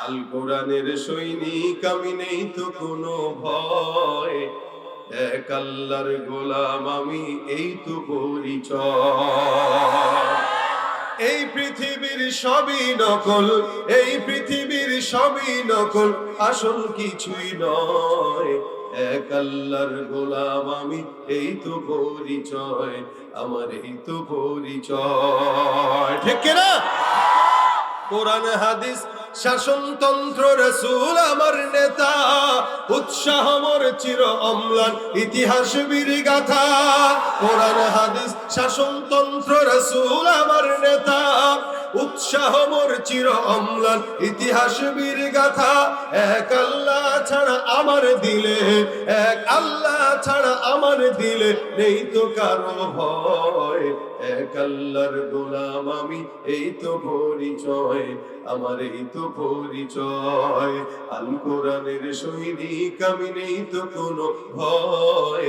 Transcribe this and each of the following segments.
আল কোরআনের সৈনিক আমি, নেই তো কোনো ভয়, এক আল্লাহর গোলাম আমি, এই তো পরিচয়। এই পৃথিবীর সবই নকল, এই পৃথিবীর সবই নকল, আসল কিছুই নয়, এক আল্লাহর গোলাম আমি, এই তো পরিচয় আমার, এই তো পরিচয়। ঠিক কিনা? কোরআন হাদিস শাসনতন্ত্র রাসূল আমার নেতা, উৎসাহ মোর চির অম্লান, ইতিহাস বীর গাথা। কোরআন হাদিস শাসনতন্ত্র রাসূল আমার নেতা, উৎসাহ মোর চির অম্লান, ইতিহাস বীর গাথা। এক আল্লাহ ছাড়া আমার দিলে, এক আল্লাহ ছাড়া আমার দিলে নেই তো কারো ভয়, এক আল্লাহর গোলাম আমি, এই তো পরিচয় আমার, এই তো পরিচয়। আল কোরআনের সৈনিক আমি, নেই তো কোনো ভয়,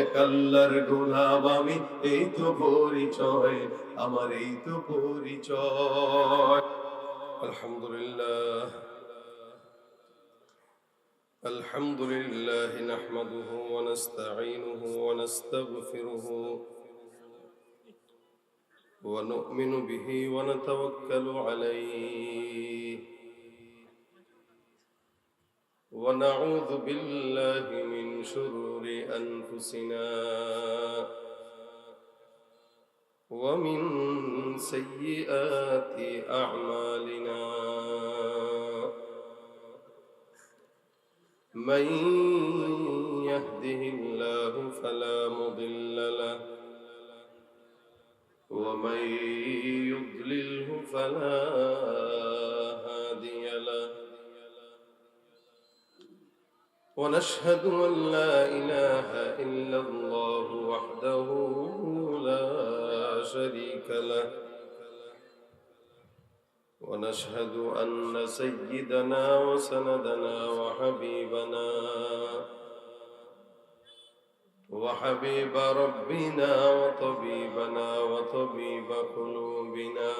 এক আল্লাহর গোলাম আমি, এই তো পরিচয় আমার, এই তো পরিচয়। আলহামদুলিল্লাহ আলহামদুলিল্লাহ নাহমাদুহু ওয়া নাস্তাঈনুহু ওয়া নাস্তাগফিরুহু ونؤمن به ونتوكل عليه ونعوذ بالله من شرور أنفسنا ومن سيئات أعمالنا من يهده الله فلا مضل له ومن يضلله فلا هادي له ونشهد أن لا إله إلا الله وحده لا شريك له ونشهد أن سيدنا وسندنا وحبيب ربنا وطبيبنا وطبيب قلوبنا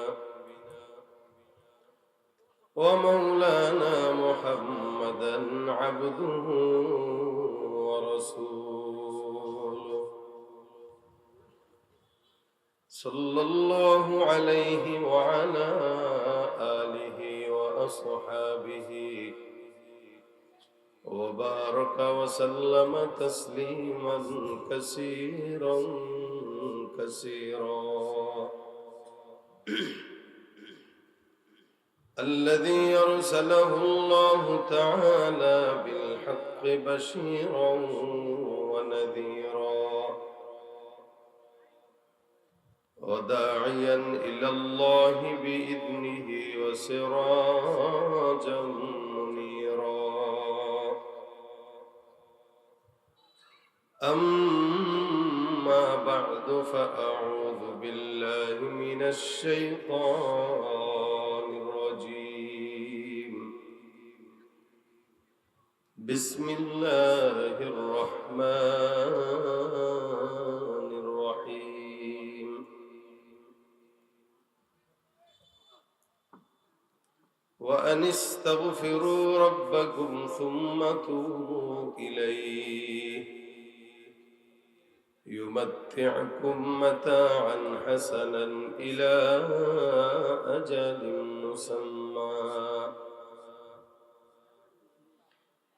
ومولانا محمدا عبده ورسوله صلى الله عليه وعلى آله وأصحابه وبارك وسلم تسليما كثيرا الذي أرسله الله تعالى بالحق بشيرا ونذيرا وداعيا إلى الله بإذنه وسراجا منيرا. أما بعد فأعوذ بالله من الشيطان الرجيم. بسم الله الرحمن الرحيم. وأن استغفروا ربكم ثم توبوا إليه يمتعكم متاعا حسنا إلى أجل مسمى.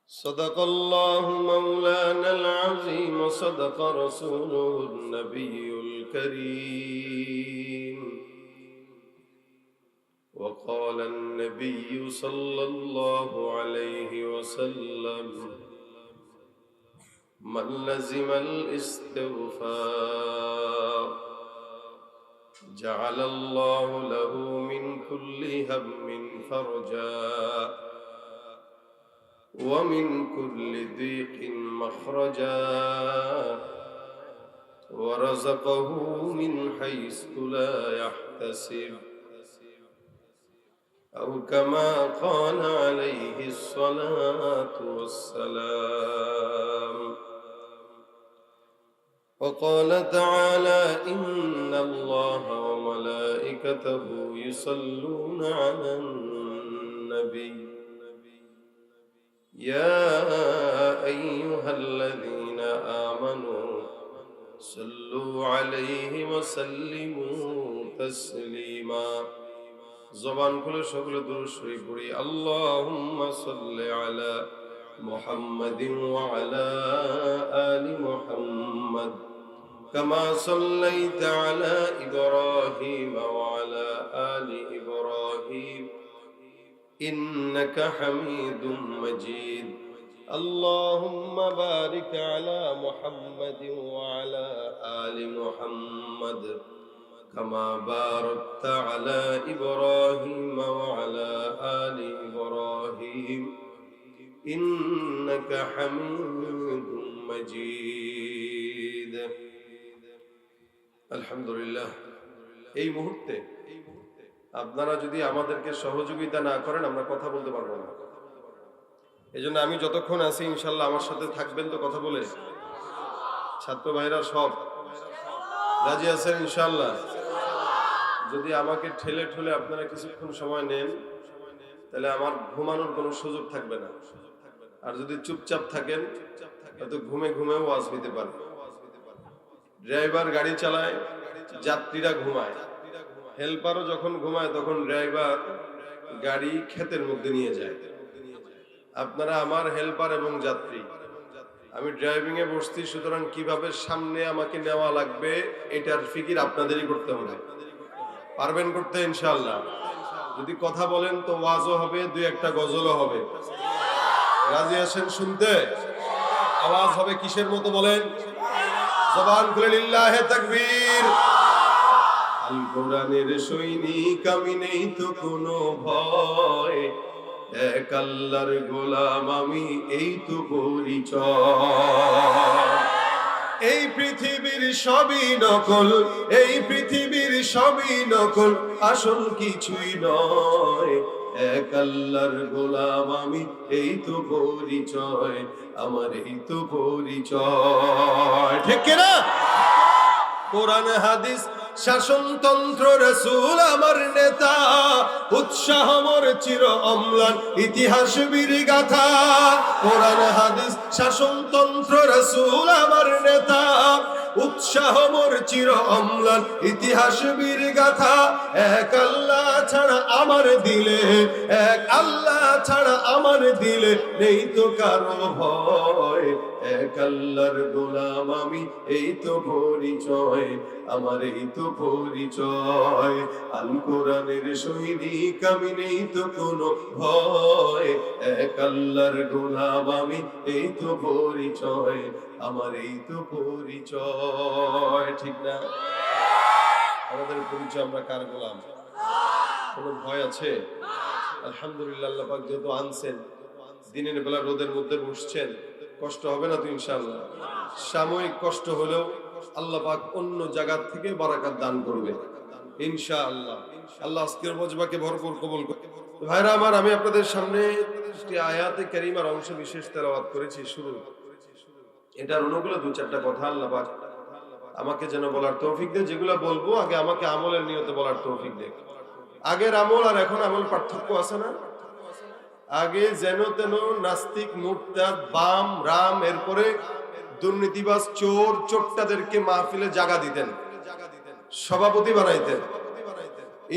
صدق الله مولانا العظيم وصدق رسوله النبي الكريم. وقال النبي صلى الله عليه وسلم: من لزم الاستغفار جعل الله له من كل هم فرجا ومن كل ضيق مخرجا ورزقه من حيث لا يحتسب أو كما قال عليه الصلاة والسلام. وقال تعالى: إن الله وملائكته يصلون على النبي يا أيها الذين آمنوا صلوا عليه وسلموا تسليما জবান খুলে সকলে দুরূদ শরীফ পড়ি আল্লাহুম্মা সাল্লি আলা মুহাম্মাদিন ওয়া আলা আলি মুহাম্মাদ কামা সাল্লাইতা আলা ইব্রাহিম ওয়া আলা আলি ইব্রাহিম ইন্নাকা হামিদুম মাজিদ আল্লাহুম্মা বারিক আলা মুহাম্মাদিন ওয়া আলা আলি মুহাম্মাদ كما باركت على إبراهيم وعلى آل إبراهيم إنك حميد مجيد الحمد لله এই মুহূর্তে আপনারা যদি আমাদেরকে সহযোগিতা না করেন আমরা কথা বলতে পারবো না। এজন্য আমি যতক্ষণ আছি ইনশাআল্লাহ আমার সাথে থাকবেন তো কথা বলে। ছাত্র ভাইরা সব রাজি আছেন ইনশাআল্লাহ? যদি আমাকে ঠেলে ঠেলে আপনারা কিছুক্ষণ সময় নেন তাহলে আমার ঘুমানোর কোনো সুযোগ থাকবে না, আর যদি চুপচাপ থাকেন হয়তো ঘুমে ঘুমেও ওয়াজ হইতে পারে। ড্রাইভার গাড়ি চালায়, যাত্রীরা ঘুমায়, হেল্পারও যখন ঘুমায় তখন ড্রাইভার গাড়ি ক্ষেতের মধ্যে নিয়ে যায়। আপনারা আমার হেল্পার এবং যাত্রী, আমি ড্রাইভিং এ বসছি, সুতরাং কিভাবে সামনে আমাকে নেওয়া লাগবে এটার ফিকির আপনাদেরই করতে হবে। পারবেন করতে ইনশাআল্লাহ? যদি কথা বলেন তো ওয়াজও হবে, দুই একটা গজলও হবে। রাজি আছেন শুনতে? আওয়াজ হবে কিসের মতো বলেন? জবান খুলে লিল্লাহে তাকবীর। আল কোরআনের সৈনিক আমি, নেই তো কোনো ভয়, এক আল্লাহর গোলাম আমি, এই তো পরিচয়। এই পৃথিবীর সবই নকল, এই পৃথিবীর সবই নকল, আসল কিছুই নয়, এক আল্লাহর গোলাম আমি, এই তো পরিচয় আমার, এই তো পরিচয়। ঠিক কিনা? কোরআন হাদিস শাসনতন্ত্র রাসূল আমার নেতা, উৎসাহ মোর চির অম্লান, ইতিহাস বীর গাথা। কোরআন হাদিস শাসনতন্ত্র রাসূল আমার নেতা, উৎসাহ মোর চির অম্লান, ইতিহাস বীর গাথা। এক আল্লাহ ছাড়া আমার দিলে, এক আল্লাহ ছাড়া আমার দিলে নেই তো কারো ভয়, এক আল্লাহর গোলাম আমি, এই তো পরিচয় আমার, এই তো পরিচয়। আল কোরআনের সৈনিক আমি, নেই তো কোনো ভয়, এক আল্লাহর গোলাম আমি, এই তো পরিচয় আমার, এই তো পরিচয়। ঠিক না? আমাদের পরিচয় আমরা কার গোলাম? কোনো ভয় আছে? আলহামদুলিল্লাহ, আল্লাহ পাক যেহেতু আনছেন, দিনের বেলা রোদের মধ্যে বসছেন, কষ্ট হবে না তো ইনশাআল্লাহ? সাময়িক কষ্ট হলেও আল্লাহ পাক অন্য জায়গা থেকে বারাকাত দান করবে ইনশাআল্লাহ। আল্লাহ আজকের ওয়াজবাকে ভরপুর কবুল করুন। ভাইরা আমার, আমি আপনাদের সামনে একটি আয়াতে কারিমার অংশ বিশেষ তেলাওয়াত করেছি শুরু। এটার অনুগুলো দু চারটা কথা আল্লাহ পাক আমাকে যেন বলার তৌফিক দেন। যেগুলো বলবো আগে আমাকে আমলের নিয়তে বলার তৌফিক দেন। আগের আমল আর এখন আমল পার্থক্য আছে না? আগে যেন তেন নাস্তিক, মুরতাদ, বাম, রাম, এরপরে দুর্নীতিবাজ, চোর, চোট্টাদেরকে মাহফিলে জায়গা দিতেন, সভাপতি বানাইতেন।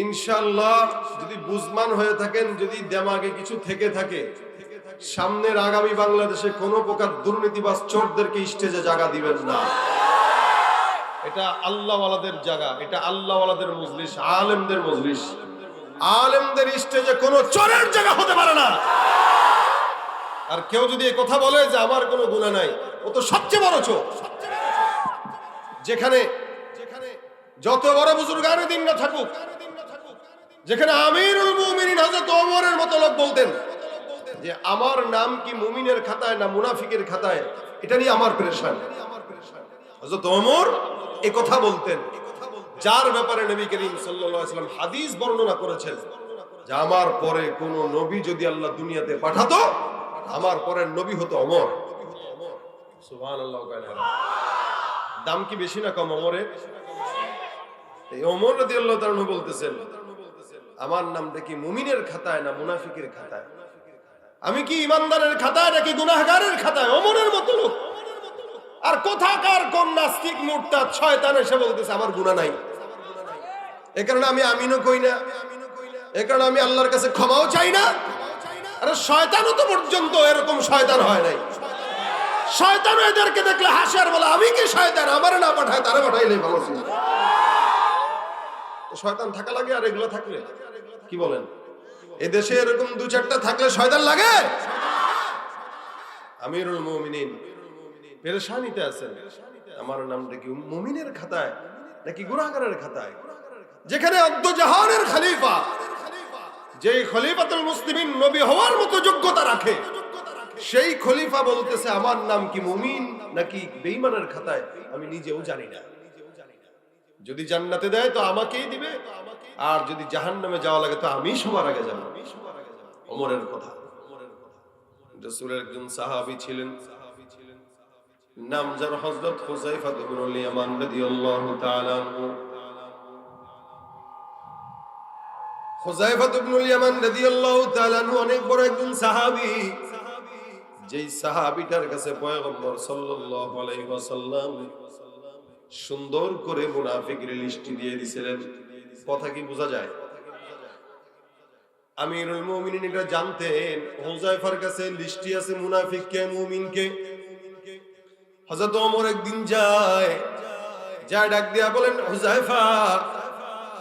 ইনশাআল্লাহ যদি বুঝমান হয়ে থাকেন, যদি দেমাগে কিছু থেকে থাকে, সামনের আগামী বাংলাদেশে কোনো প্রকার দুর্নীতিবাজ, চোরদেরকে স্টেজে জায়গা দিবেন না। এটা আল্লাহওয়ালাদের জায়গা, এটা আল্লাহওয়ালাদের মজলিস, আলেমদের মজলিস। আলেমদের স্টেজে কোনো চোরের জায়গা হতে পারে না। আর কেউ যদি এই কথা বলে যে আমার কোনো গুনাহ নাই, ও তো সবচেয়ে বড় চোর। যেখানে যত বড় বুজুর্গানে দিন না থাকুক, যেখানে আমিরুল মুমিনিন হযরত ওমরের মতো লোক বলতেন যে আমার নাম কি মুমিনের খাতায় না মুনাফিকের খাতায়, এটা নিয়ে আমার পেরেশান। হযরত ওমর এই কথা বলতেন, যার ব্যাপারে নবী করিম সাল্লাল্লাহু আলাইহি ওয়াসাল্লাম হাদিস বর্ণনা করেছেন যে আমার পরে কোন নবী যদি আল্লাহ দুনিয়াতে পাঠাতো, আমার পরের নবী হতো ওমর। সুবহানাল্লাহ। দাম কি বেশি না কম ওমরের? এই ওমর রাদিয়াল্লাহু তাআলা বলতেছেন আমার নামটা কি মুমিনের খাতায় না মুনাফিকের খাতায়? আমি কি ইমানদারের খাতায় নাকি গুনাহগারের খাতায়? ওমরের মতো লোক। আর কোথাকার কোন নাস্তিক মুরতাদ শয়তান এসে বলতেছে আমার গুনাহ নাই, এ কারণে আমি আমিনও কই না, এ কারণে আমি আল্লাহর কাছে ক্ষমাও চাই না। আরে শয়তানও তো পর্যন্ত এরকম শয়তান হয় নাই। শয়তান এদেরকে দেখলে হাসে আর বলে আমি কি শয়তান, আমারে না পাঠায় তারে পাঠাইলে ভালো ছিল। শয়তান থাকা লাগে আর এগুলো থাকলে কি বলেন? এদেশে এরকম দু চারটা থাকলে শয়তান লাগে? আমিরুল মুমিনিন পেরেশানিতে আছেন, আমার নামটা কি মুমিনের খাতায় নাকি গুনাহগারের খাতায়? যেখানে আব্দুজাহানের খলিফা, যে খলিফাতুল মুসলিমিন নবী হওয়ার মতো যোগ্যতা রাখে, সেই খলিফা বলতেছে আমার নাম কি মুমিন নাকি বেঈমানের খাতায় আমি নিজেও জানি না। যদি জান্নাতে দেয় তো আমাকেই দিবে, আর যদি জাহান্নামে যাওয়া লাগে তো আমি সবার আগে যাব। ওমরের কথা। রাসূলের একজন সাহাবী ছিলেন, নাম যার হযরত হুযায়ফা ইবনুল ইয়ামান রাদিয়াল্লাহু তাআলা আনহু। হুযায়ফা ইবনুল ইয়ামান রাদিয়াল্লাহু তাআলা আনহু অনেক বড় একজন সাহাবী। যেই সাহাবীটার কাছে পয়গম্বর সাল্লাল্লাহু আলাইহি ওয়াসাল্লাম সুন্দর করে মুনাফিকের লিস্টি দিয়ে দিয়েছিলেন। কথা কি বোঝা যায়? আমিরুল মুমিনিন এটা জানতেন, হুযায়ফার কাছে লিস্টি আছে মুনাফিক কে মুমিন কে। হযরত ওমর একদিন যায় ডাক দিয়া বলেন, হুযায়ফা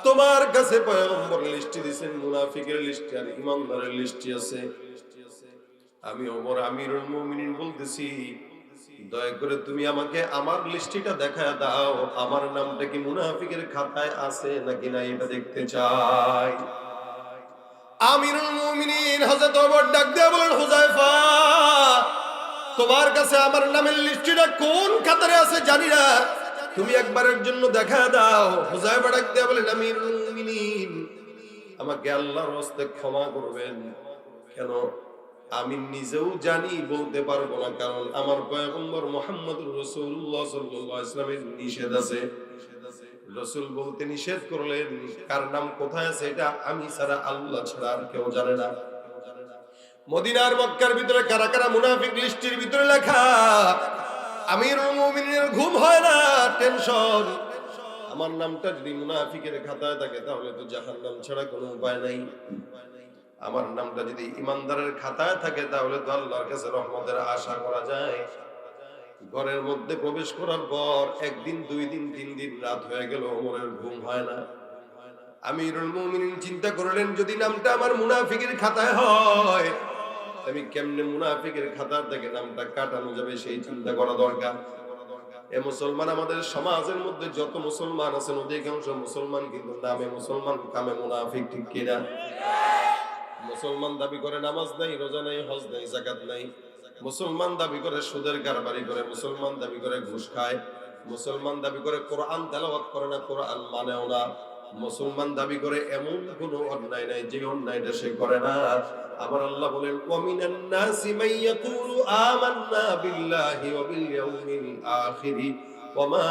তোমার কাছে পয়গম্বর লিস্টি দিয়েছেন, মুনাফিকের লিস্টি আর ঈমানদারের লিস্টি আছে। আমি ওমর আমিরুল মুমিনিন বলতেছি, দয়া করে তুমি আমাকে আমার লিস্টিটা দেখায় দাও, আমার নামটা কি মুনাফিকের খাতায় আছে নাকি না এটা দেখতে চাই। আমিরুল মুমিনিন হযরত ওমর ডাক দিয়ে বলেন, হুযায়ফা তোমার কাছে আমার নামের লিস্টিটা কোন খাতারে আছে জানি না, তুমি একবারের জন্য দেখায় দাও। হুযায়ফা ডাক দিয়ে বলেন, আমিরুল মুমিনিন আমাকে আল্লাহর হস্তে ক্ষমা করবেন, কেন আমি নিজেও জানি বলতে পারবো না, কারণ আমার পয়গম্বর মুহাম্মদুর রাসূলুল্লাহ সাল্লাল্লাহু আলাইহি ওয়াসাল্লামের নিষেধ আছে। রাসূল বলতে নিষেধ করলেন, কার নাম কোথায় আছে এটা আমি ছাড়া আল্লাহ ছাড়া আর কেউ জানে না। মদিনার মক্কার ভিতরে কারা কারা মুনাফিক লিস্টের ভিতরে লেখা। আমিরুল মুমিনিনের ঘুম হয় না, টেনশন। আমার নামটা যদি মুনাফিকের খাতায় থাকে তাহলে তো জাহান্নাম ছাড়া কোনো উপায় নাই। আমার নামটা যদি ইমানদারের খাতায় থাকে তাহলে তো আল্লাহর কাছে রহমতের আশা করা যায়। ঘরের মধ্যে প্রবেশ করার পর একদিন, দুই দিন, তিন দিন রাত হয়ে গেল, ওমরের ঘুম হয় না। আমিরুল মুমিনিন চিন্তা করলেন, যদি নামটা আমার মুনাফিকের খাতায় হয় আমি কেমনে মুনাফিকের খাতা থেকে নামটা কাটানো যাবে সেই চিন্তা করা দরকার। এ মুসলমান, আমাদের সমাজের মধ্যে যত মুসলমান আছেন অধিকাংশ মুসলমান কিন্তু নামে মুসলমান, কামে মুনাফিক, ঠিক কিনা? মুসলমান দাবি করে নামাজ নাই, রোজা নাই, হজ নাই, যাকাত নাই। মুসলমান দাবি করে সুদের কারবারি করে, মুসলমান দাবি করে ঘুষ খায়, মুসলমান দাবি করে কোরআন তেলাওয়াত করে না, কোরআন মানেও না। মুসলমান দাবি করে এমন কোন অন্যায় নাই যে অন্যায়টা সে করে না। আমার আল্লাহ বলেন, ওয়ামিনান নাসি মান ইয়াকুলু আমান্না বিল্লাহি ওয়া বিল ইয়াউমিল আখিরি ওয়া মা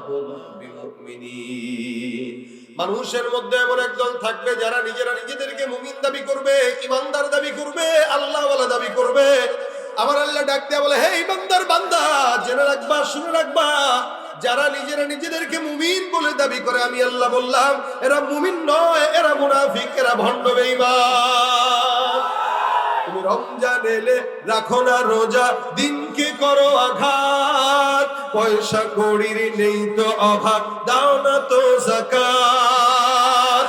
হুম বিমুমিনিন। মানুষের মধ্যে এমন একদল থাকবে যারা নিজেরা নিজেদেরকে মুমিন দাবি করবে, ইমানদার দাবি করবে, আল্লাহওয়ালা দাবি করবে। আমার আল্লাহ ডাক দেয়া বলে, হে ইমানদার বান্দা, জেনে রাখবা, শুনে রাখবা, যারা নিজেরা নিজেদেরকে মুমিন বলে দাবি করে আমি আল্লাহ বললাম এরা মুমিন নয়, এরা মুনাফিক, এরা ভণ্ড বেঈমান। তুমি রমজান এলে রাখো না রোজা, দিনকে করো আঘাত, পয়সা কড়ির নেই তো অভাব, দাও না তো যাকাত।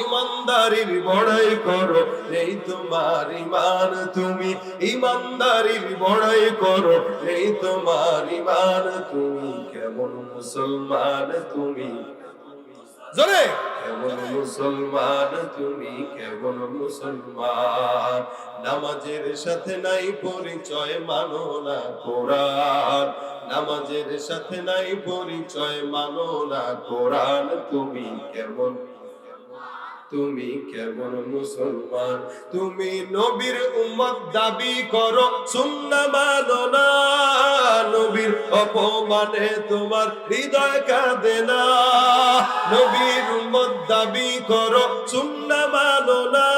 ইমানদারির বড়াই করো, নেই তোমার ইমান, তুমি ইমানদারির বড়াই করো, নেই তোমার ইমান, তুমি কেমন মুসলমান, তুমি জোরে কেমন মুসলমান, তুমি কেমন মুসলমান। নামাজের সাথে নাই পরিচয়, মানো না কোরআন, নামাজের সাথে নাই পরিচয়, মানো না কোরআন, তুমি কেমন, তুমি কেমন মুসলমান। তুমি নবীর উম্মত দাবি করো, সুন্নাহ মানো না, নবীর অপমানে তোমার হৃদয় কাঁদে না। নবীর উম্মত দাবি করো, সুন্নাহ মানো না,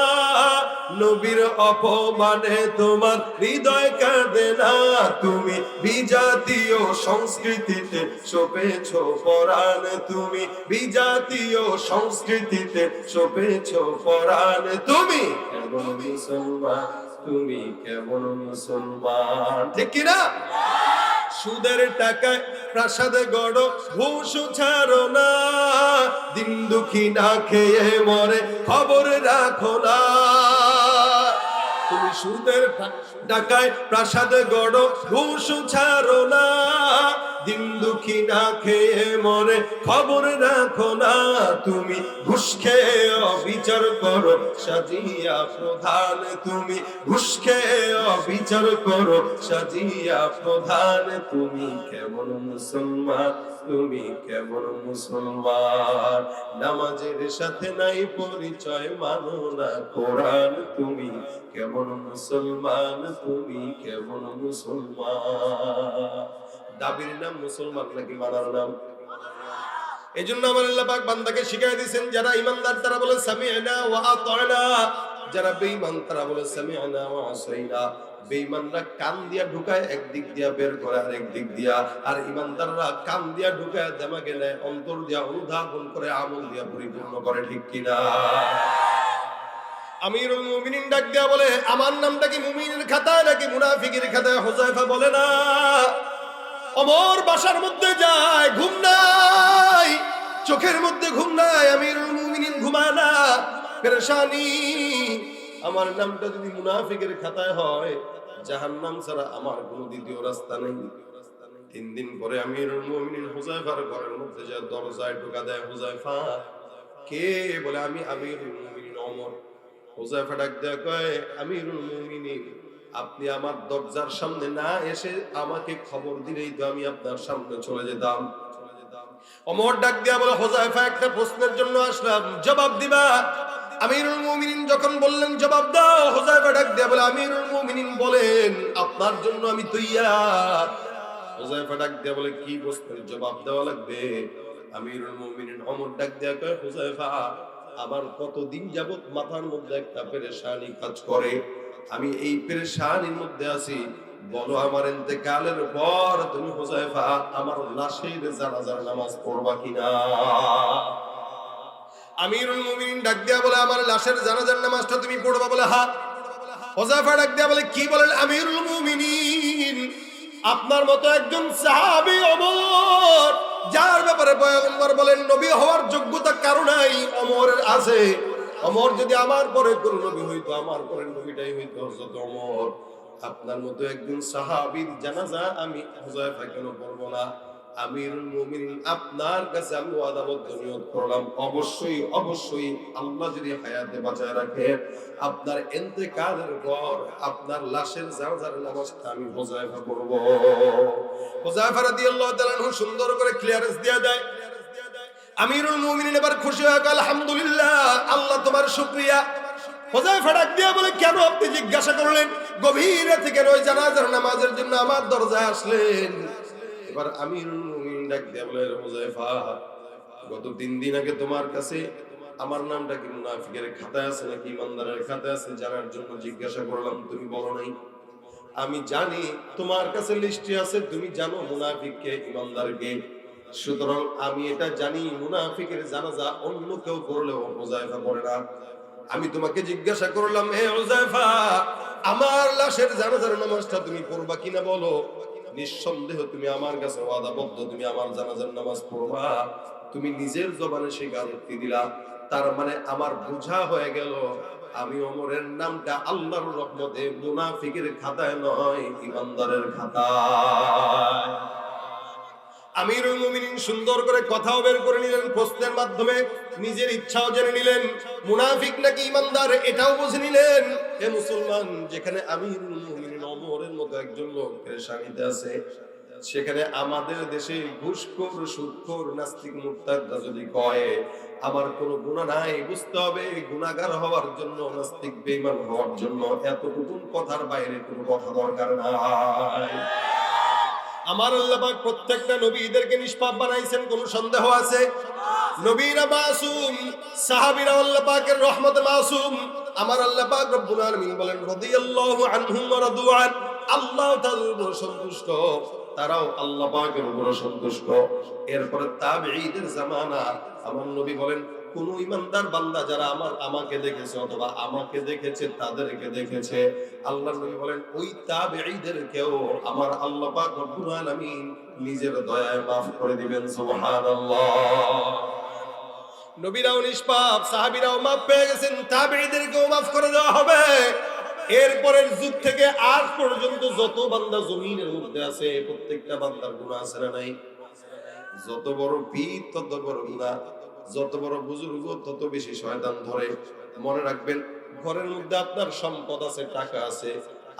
নবীর অপমানে তোমার হৃদয় কাঁদে না, তুমি বিজাতীয় সংস্কৃতিতে সপেছ পরাণ, তুমি বিজাতীয় সংস্কৃতিতে সপেছ পরাণ। তুমি কেমন মুসলমান, তুমি কেমন মুসলমান, ঠিক কিনা? সুদের টাকায় প্রাসাদ গড়, ঘুষ ছাড়ো না, দিন দুঃখী না খেয়ে মরে খবর রাখো না। তুমি সুদের টাকায় প্রাসাদ গড়, ঘুষ ছাড়ো না, দিন দুঃখী না খেয়ে মরে খবর রাখো না। তুমি ঘুষ খেয়ে অবিচার করো সাজিয়া প্রধান, তুমি ঘুষ খেয়ে অবিচার করো সাজিয়া প্রধান। তুমি কেমন মুসলমান, তুমি কেমন মুসলমান, নামাজের সাথে নাই পরিচয়, মানো না কোরআন। তুমি কেমন মুসলমান, তুমি কেমন মুসলমান। দাবির নাম মুসলমান নাকি মানার নাম? এই জন্য আমার আল্লাহ পাক বান্দাকে শিখাই দিয়েছেন, যারা ইমানদার তারা বলে সামি'না ওয়া আতা'না, যারা বেঈমান তারা বলে সামি'না ওয়া আসাইনা। বেঈমানরা কান দিয়া ঢুকায় একদিক দিয়া, বের করে আরেক দিক দিয়া, আর ইমানদাররা কান দিয়া ঢুকায় দেমাগে নেয়, অন্তর দিয়া অনুধাবন করে, আমল দিয়া পরিপূর্ণ করে, ঠিক কিনা? আমিরুল মুমিনিন ডাক দিয়া বলে, আমার নামটা কি মুমিনের খাতায় নাকি মুনাফিকের খাতায়? হুযায়ফা বলে না, ওমর বাসার মধ্যে যায়, ঘুম নাই, চোখের মধ্যে ঘুম নাই, আমিরুল মুমিনিন ঘুমায় না, পেরেশানি। আমার নামটা যদি মুনাফিকের খাতায় হয়, জাহান্নাম ছাড়া আমার কোনো দ্বিতীয় রাস্তা নেই। 3 দিন পরে আমিরুল মুমিনিন হুযায়ফার ঘরের মধ্যে যায়, দরজায় ঢোকা দেয়। হুযায়ফা কে? বলে আমি আমিরুল মুমিনিন ওমর। হুযায়ফা ডাক দেয়া কয়, আমিরুল মুমিনিন, আপনি আমার দরজার সামনে না এসে আমাকে খবর দিলেই তো আমি আপনার সামনে চলে যেতাম। ওমর ডাক দিয়া বলে, হুযায়ফা একটা প্রশ্নের জন্য আসলাম, জবাব দিবা? আমিরুল মুমিনিন যখন বললেন জবাব দাও, হুযায়ফা ডাক দিয়া বলে, আমিরুল মুমিনিন বলেন, আপনার জন্য আমি তৈয়ার। হুযায়ফা ডাক দিয়া বলে, কি প্রশ্নের জবাব দেওয়া লাগবে? আমিরুল মুমিনিন ওমর ডাক দিয়া কয়, হুযায়ফা, আমার কতদিন যাবত মাথার মধ্যে একটা পেরেশানি কাজ করে, আমি এই পেরেশানির মধ্যে আছি, বলো আমার ইন্তেকালের পর তুমি হুযায়ফা আমার লাশের জানাজার নামাজ পড়বা কিনা? আমিরুল মুমিনিন ডাক দিয়া বলে, আমার লাশের জানাজার নামাজটা তুমি পড়বা? বলে হ্যাঁ। হুযায়ফা ডাক দিয়া বলে, কি বলেন আমিরুল মুমিনিন? আপনার মতো একজন সাহাবী ওমর, যার ব্যাপারে পয়গম্বর বলেন নবী হওয়ার যোগ্যতা কারো নাই, ওমরের আছে। ওমর যদি আমার পরে কোন নবী হইতো, আমার পরে নবীটাই হইতো হযরত ওমর। আপনার মতো একজন সাহাবীর জানাজা আমি হুযায়ফা কেন পড়ব না? আমিরুল মুমিনিন, আপনার কাছে আমি ওয়াদাবদ্ধ নিয়ত করলাম, অবশ্যই অবশ্যই আল্লাহ যদি হায়াতে বাঁচায় রাখে, আপনার ইন্তেকালের পর আপনার লাশের জানাজার নামাজটা আমি হুযায়ফা পড়ব। হুযায়ফা রাদিয়াল্লাহু তাআলা আনহু সুন্দর করে ক্লিয়ারেন্স দিয়ে দেয়। আমিরুল মুমিনিন এবার খুশি হয়ে গেল, আলহামদুলিল্লাহ, আল্লাহ তোমার শুকরিয়া। হুযায়ফা ডাক দিয়ে বলে, কেন আপনি জিজ্ঞাসা করলেন? গভীর রাতে কেন ওই জানাজার নামাজের জন্য আমার দরজায় আসলেন? এবার আমিরুল মুমিনিন ডাক দিয়ে বলে, হুযায়ফা, গত 3 দিন আগে তোমার কাছে আমার নামটা কি মুনাফিকের খাতায় আছে নাকি ইমানদারের খাতায় আছে জানার জন্য জিজ্ঞাসা করলাম, তুমি বলো নাই। আমি জানি তোমার কাছে লিস্টে আছে, তুমি জানো মুনাফিক কে ইমানদার কে, সুতরাং আমি এটা জানি মুনাফিকের জানাজা অন্য কেউ করলেও হুযায়ফা করে না। আমি তোমাকে জিজ্ঞাসা করলাম, হে হুযায়ফা, আমার লাশের জানাজার নামাজটা তুমি পড়বা কিনা বলো। নিঃসন্দেহ তুমি আমার কাছে ওয়াদাবদ্ধ, তুমি আমার জানাজার নামাজ পড়বা। তুমি নিজের জবানে স্বীকারোক্তি দিলা, তার মানে আমার বোঝা হয়ে গেল আমি ওমরের নামটা আল্লাহর রহমতে মুনাফিকের খাতায় নয়, ইমানদারের খাতায়। আমিরুল মুমিনিন সুন্দর করে কথাও বের করে নিলেন, প্রশ্নের মাধ্যমে নিজের ইচ্ছাও জেনে নিলেন, মুনাফিক নাকি ইমানদার এটাও বুঝে নিলেন। হে মুসলমান, যেখানে আমিরুল মুমিনিন ওমরের মতো একজন লোক পেরেশানিতে আছে, সেখানে আমাদের দেশে ঘুষখোর, সুদখোর, নাস্তিক, মুরতাদরা যদি কয় আমার কোনো গুনাহ নাই, বুঝতে হবে গুনাহগার হওয়ার জন্য, নাস্তিক বেঈমান হওয়ার জন্য এতটুকু কথার বাইরে কোনো কথা দরকার নাই। আমার আল্লাহ পাক প্রত্যেকটা নবীদেরকে নিষ্পাপ বানাইছেন, কোনো সন্দেহ আছে? নবীরা মাসুম, সাহাবীরা আল্লাহ পাকের রহমতে মাসুম। আমার আল্লাহ পাক রব্বুল আলামিন বলেন রাদিয়াল্লাহু আনহুম ওয়া রাদু আন, আল্লাহ তাআলার উপর সন্তুষ্ট, তারাও আল্লাহ পাকের উপর সন্তুষ্ট। এরপরে তাবেঈদের জামানা, আমার নবী বলেন কোন ইমানদার বান্দা যারা আমাকে দেখেছে অথবা আমাকে দেখেছে তাদেরকে দেখেছে, আল্লাহর নবী বলেন ওই তাবেঈদেরকেও আমার আল্লাহ পাক রব্বুল আলামিন নিজের দয়ায় maaf করে দিবেন। সুবহানাল্লাহ। নবীরাও নিষ্পাপ, সাহাবীরাও maaf পেয়ে গেছেন, তাবেঈদেরকেও maaf করে দেওয়া হবে। এরপরের যুগ থেকে আজ পর্যন্ত যত বান্দা জমিনের মধ্যে আছে প্রত্যেকটা বান্দার গুনাহ আছে না নাই? যত বড় পীর তত বড় গুনাহ, যত বড় বুজুর্গ তত বেশি শয়তান ধরে। মনে রাখবেন, ঘরের মধ্যে আপনার সম্পদ আছে, টাকা আছে,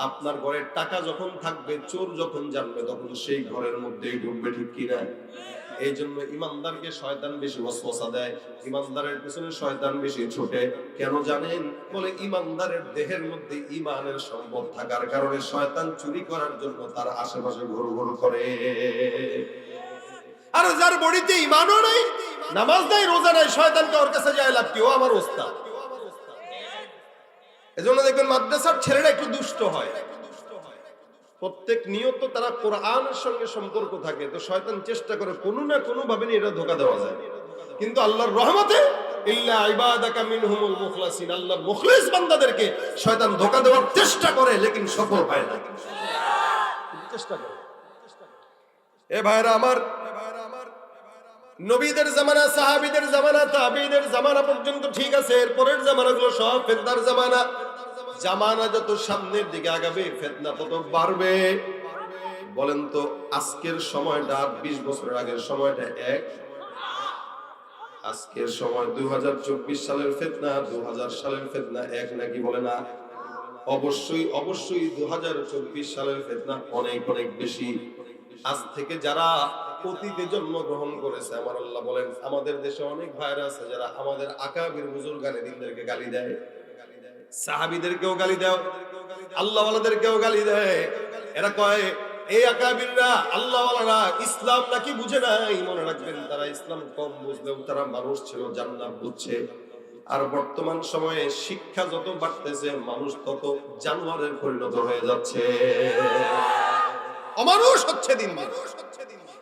আপনার ঘরে টাকা যখন থাকবে, চোর যখন জানবে তখন সেই ঘরের মধ্যেই ঢুকবে, ঠিক কিনা? এই জন্য ইমানদারকে শয়তান বেশি ওয়াসওয়াসা দেয়, ইমানদারের পিছনে শয়তান বেশি ছোটে। কেন জানেন? বলে ইমানদারের দেহের মধ্যে ইমানের সম্পদ থাকার কারণে শয়তান চুরি করার জন্য তার আশেপাশে ঘুর ঘুর করে। আর যার বডিতে ঈমানও নাই, নামাজ নাই, রোজা নাই, শয়তানকে ওর কাছে যায় লাভ কি? ও আমার ওস্তাদ। এজন্য দেখবেন মাদ্রাসার ছেলেরা একটু দুষ্ট হয়, প্রত্যেক নিয়ত তারা কোরআনের সঙ্গে সম্পর্ক থাকে, তো শয়তান চেষ্টা করে কোনো না কোনো ভাবে এটা ধোঁকা দেওয়া যায়। কিন্তু আল্লাহর রহমতে ইল্লা ইবাদাকা মিনহুমুল মুখলাসিন, আল্লাহর মুখলিস বান্দাদেরকে শয়তান ধোঁকা দেওয়ার চেষ্টা করে, লেকিন সফল হয় না। চেষ্টা করে। এ ভাইরা আমার, নবীদের জামানা, সাহাবীদের জামানা, তাবেঈদের জামানা পর্যন্ত ঠিক আছে, এরপরের জামানাগুলো সব ফিতনার জামানা। জামানা যত সামনের দিকে আগাবে ফিতনা তত বাড়বে। বলেন তো আজকের সময়টা আর 20 বছরের আগের সময়টা এক? আজকের সময় 2024 সালের ফিতনা 2000 সালের ফিতনা এক নাকি? বলে না? অবশ্যই অবশ্যই 2024 সালের ফিতনা অনেক অনেক বেশি। আজ থেকে যারা অতীতে জন্মগ্রহণ করেছে, আমার আল্লাহ বলেন আমাদের দেশে অনেক ভাইরা আছে যারা আমাদের আকাবির বুজুর্গানেদিনদেরকে গালি দেয়, সাহাবীদেরকেও গালি দেয়, আল্লাহওয়ালাদেরকেও গালি দেয়। এরা কয় এই আকাবিররা, আল্লাহওয়ালারা ইসলাম নাকি বুঝে নাই। মনে রাখবেন, তারা ইসলাম কম বুঝলেও তারা মানুষ ছিল, জান্নাত বুঝছে। আর বর্তমান সময়ে শিক্ষা যত বাড়তেছে মানুষ তত জানোয়ারের পরিণত হয়ে যাচ্ছে, অমানুষ হচ্ছে দিন দিন।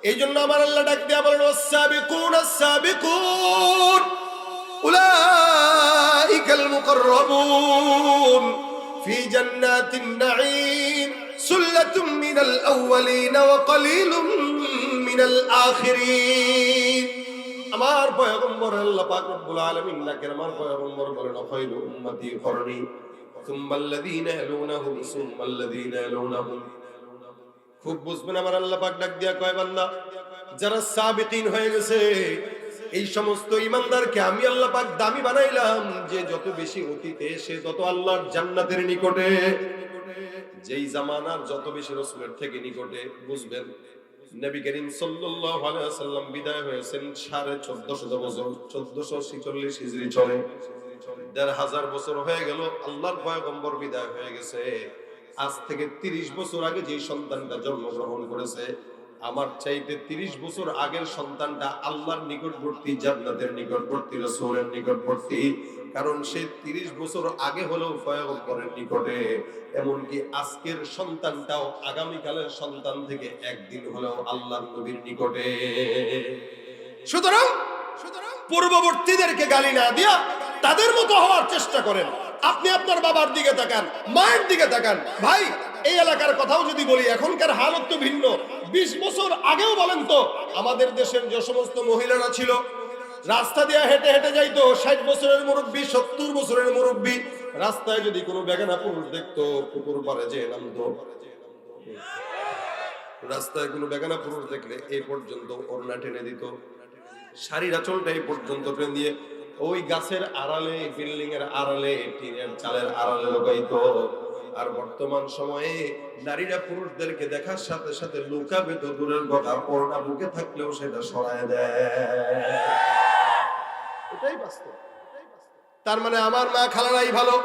এই জন্য আমার আল্লাহ ডাক দিয়া বলেন ওয়াস-সাবিকুন আস-সাবিকুন উলাইকাল মুকাররাবুন ফি জান্নাতিন নাঈম সুল্লাতুম মিনাল আউওয়ালিন ওয়া কলিলুম মিনাল আখিরিন। আমার পয়গম্বর আল্লাহ পাক রব্বুল আলামিন ডাকেন, আমার পয়গম্বর বলেন খায়রু উম্মতি করনি সুম্মাল্লাযীনা ইয়ালুনাহুম সুম্মাল্লাযীনা ইয়ালুনাহুম। খুব বুঝবেন, আমার আল্লাহ পাক ডাক দিয়া কয় বান্দা যারা সাবিকিন হয়ে গেছে, এই সমস্ত ইমানদারকে আমি আল্লাহ পাক দামি বানাইলাম, যে যত বেশি অতীতে সে তত আল্লাহর জান্নাতের নিকটে, যেই জামানার যত বেশি রাসূলের থেকে নিকটে। বুঝবেন, নবী করিম সাল্লাল্লাহু আলাইহি ওয়াসাল্লাম বিদায় হয়েছেন 1450 বছর, 1446 হিজরি চলে, 1500 বছর হয়ে গেল আল্লাহর পয়গম্বর বিদায় হয়ে গেছে। আজ থেকে 30 বছর আগে যে সন্তানটা জন্মগ্রহণ করেছে, আমার চাইতে 30 বছর আগের সন্তানটা আল্লাহর নিকটবর্তী, জান্নাতের নিকটবর্তী, রাসূলের নিকটবর্তী। কারণ সে 30 বছর আগে হলেও পয়গম্বরের নিকটে, এমনকি আজকের সন্তানটাও আগামীকালের সন্তান থেকে একদিন হলেও আল্লাহর নবীর নিকটে। সুতরাং পূর্ববর্তীদেরকে গালি না দিয়া তাদের মতো হওয়ার চেষ্টা করেন। আপনি আপনার বাবার দিকে তাকান, মায়ের দিকে তাকান। ভাই, এই এলাকার কথাও যদি বলি, এখনকার হালত তো ভিন্ন। 20 বছর আগেও বলেন তো, আমাদের দেশের যে সমস্ত মহিলারা ছিল রাস্তা দিয়ে হেঁটে হেঁটে যাইতো, 60 বছরের মুরব্বী, 70 বছরের মুরব্বী, রাস্তায় যদি কোনো বেগানা পুরুষ দেখতো পুকুর পাড়ে যেয়ে নামতো। রাস্তায় কোনো বেগানা পুরুষ দেখলে এই পর্যন্ত ওড়না টেনে দিত, শাড়ির আঁচলটা এই পর্যন্ত টেনে দিয়ে ওই গাছের আড়ালে, বিল্ডিং এর আড়ালে, টিনের চালের আড়ালে লুকাইতো। আর বর্তমান সময়ে নারীরা পুরুষদেরকে দেখার সাথে সাথে লুকাবে তো দূরের কথা, ওড়না বুকে থাকলেও সেটা সরায় দেয়। এটাই বাস্তব। তার মানে আমার মা খালারাই ভালো,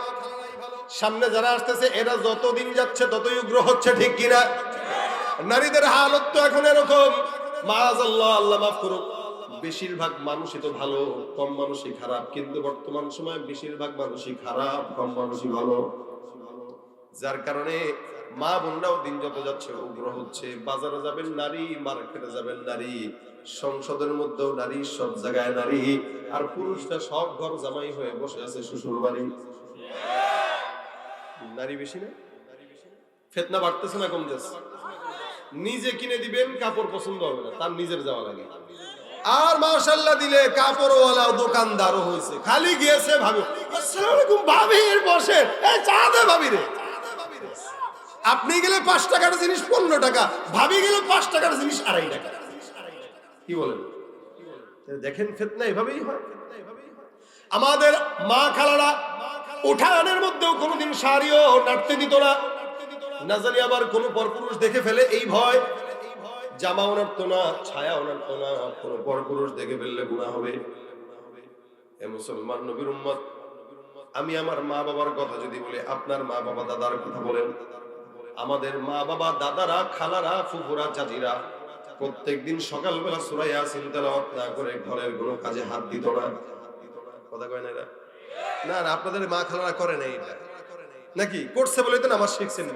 সামনে যারা আসতেছে এরা যতদিন যাচ্ছে ততই উগ্র হচ্ছে, ঠিক কিনা? নারীদের হালত তো এখন এরকম, মাআযাল্লাহ, আল্লাহ মাফ করুক, বেশিরভাগ মানুষই তো ভালো, কম মানুষই খারাপ, কিন্তু বর্তমান সময়ে বেশিরভাগ মানুষই খারাপ, কম মানুষই ভালো। যার কারণে মা বোনরাও দিন যত যাচ্ছে উগ্র হচ্ছে। বাজারে যাবেন নারী, মার্কেটে যাবেন নারী, সংসদের মধ্যেও নারী, সব জায়গায় নারী, আর পুরুষরা সব ঘর জামাই হয়ে বসে আছে শ্বশুর বাড়ি। নারী বেশি না? ফিতনা বাড়তেছে না কমতেছে? নিজে কিনে দিবেন, কাপড় পছন্দ হবে না, তার নিজের যাওয়া লাগে। আর মাশাআল্লাহ দিলে কাপড়ওয়ালা দোকানদারও হয়েছে, খালি গিয়েছে ভাবি, আসসালামু আলাইকুম ভাবি, বসে এই চা দে ভাবি রে। আপনি গেলে 5 টাকার জিনিস 15 টাকা, ভাবি গেলে 5 টাকার জিনিস 2.5 টাকা। কি বলেন? দেখেন ফিতনা এভাবেই হয়। আমাদের মা খালারা উঠানের মধ্যেও কোনোদিন শাড়িও নাড়তে দিত না, না জানি আবার কোন পরপুরুষ দেখে ফেলে এই ভয়, জামাও নাড়তো না, ছায়াও নাড়তো না, কোন পরপুরুষ দেখে ফেললে গুনাহ হবে। এ মুসলমান নবীর উম্মত, আমি আমার মা বাবার কথা যদি বলি, আপনার মা বাবা দাদার কথা বলেন। আমাদের মা বাবা দাদারা, খালারা, ফুফুরা, চাচিরা প্রত্যেকদিন সকালবেলা সূরা ইয়াসিন তেলাওয়াত না করে ঘরের কোনো কাজে হাত দিত না। কথা কয় না এরা? না না, আপনাদের মা খালারা করে নাই এটা নাকি? করছে বলে তো নামাজ শিখছেন।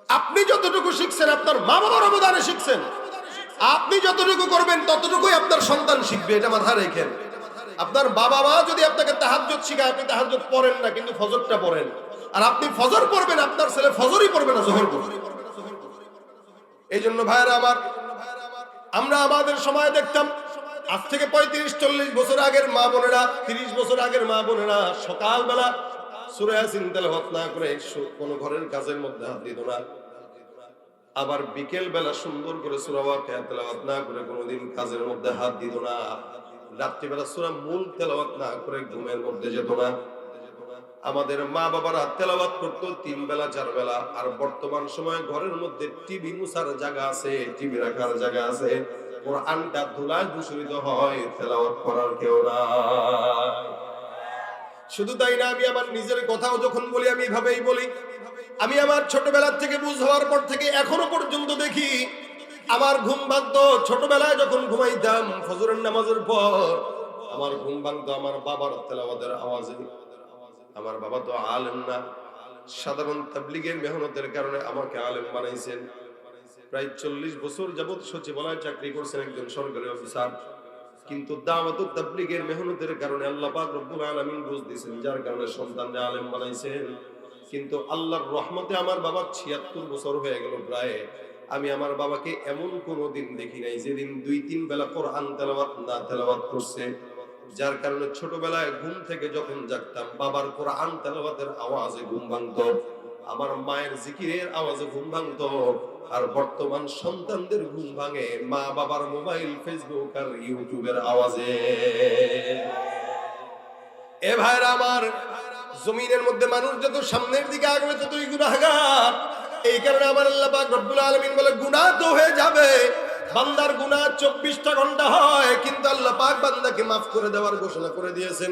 আপনি যতটুকু শিখছেন আপনার মা বাবার অবদানে শিখছেন। আপনি যতটুকু করবেন ততটুকুই আপনার সন্তান শিখবে, এটা মাথায় রাখেন। আপনার বাবা মা যদি আপনাকে তাহাজ্জুদ শিখায়, আপনি তাহাজ্জুদ পড়েন না কিন্তু ফজরটা পড়েন, আর আপনি ফজর পড়বেন, আপনার ছেলে ফজরই পড়বে না, যোহর পড়বে। এই জন্য ভাইরা আমার, আমরা আমাদের সময় দেখতাম আজ থেকে 35-40 বছর আগের মা বোনেরা, 30 বছর আগের মা বোনেরা সকালবেলা সূরা ইয়াসিন তেলাওয়াত না করে কোন ঘরের কাজের মধ্যে হাত দিত না। আবার বিকেল বেলা সুন্দর করে সূরা ওয়াকিয়া তেলাওয়াত না করে কোনোদিন কাজের মধ্যে হাত দিত না। রাত্রিবেলা সূরা মুলক তেলাওয়াত না করে ঘুমের মধ্যে যেত না। আমাদের মা বাবারা তেলাওয়াত করতো 3 বেলা 4 বেলা। আর বর্তমান সময়ে ঘরের মধ্যে টিভি মুছার জায়গা আছে, টিভি রাখার জায়গা আছে, কোরআনটা ধুলায় দূষিত হয়, তেলাওয়াত করার কেউ নাই। শুধু তাই না, আমি আমার নিজের কথাও যখন বলি আমি এভাবেই বলি। আমি আমার ছোটবেলা থেকে বুঝ হওয়ার পর থেকে এখনো পর্যন্ত দেখি আমার ঘুম ভাঙতো। ছোটবেলায় যখন ঘুমাইতাম ফজরের নামাজের পর আমার ঘুম ভাঙতো আমার বাবার তেলাওয়াতের আওয়াজে। আমার বাবা তো আলেম না, সাধারণ তাবলীগের মেহনতের কারণে আমাকে আলেম বানাইছেন। প্রায় 40 বছর যাবত সচিবালয়ে চাকরি করছেন একজন সরকারি অফিসার, কিন্তু দাওয়াতুত তাবলীগের মেহনতের কারণে আল্লাহ পাক রব্বুল আলামিন বুঝ দিয়েছেন, যার কারণে সন্তানকে আলেম বানাইছেন। কিন্তু আল্লাহর রহমতে আমার বাবার 76 বছর হয়ে গেল প্রায়। আমি আমার বাবাকে এমন কোনো দিন দেখি নাই যেদিন 2-3 বেলা কোরআন তেলাওয়াত না তেলাওয়াত করছে। যার কারণে ছোটবেলায় ঘুম থেকে যখন জাগতাম বাবার কোরআন তেলাওয়াতের আওয়াজে ঘুম ভাঙতো, আমার মায়ের জিকিরের আওয়াজে ঘুম ভাঙতো। আর বর্তমান সন্তানদের ঘুম ভাঙে মা বাবার মোবাইল, ফেসবুক আর ইউটিউবের আওয়াজে। এ ভাইরা আমার, জমিনের মধ্যে মানুষ যত সামনের দিকে আগবে ততই গুনাহগার। এই কারণে আমার আল্লাহ পাক রব্বুল আলামিন বলে, গুনাহ তো হয়ে যাবে, বান্দার গুনাহ 24টা ঘন্টা হয়, কিন্তু আল্লাহ পাক বান্দাকে মাফ করে দেওয়ার ঘোষণা করে দিয়েছেন।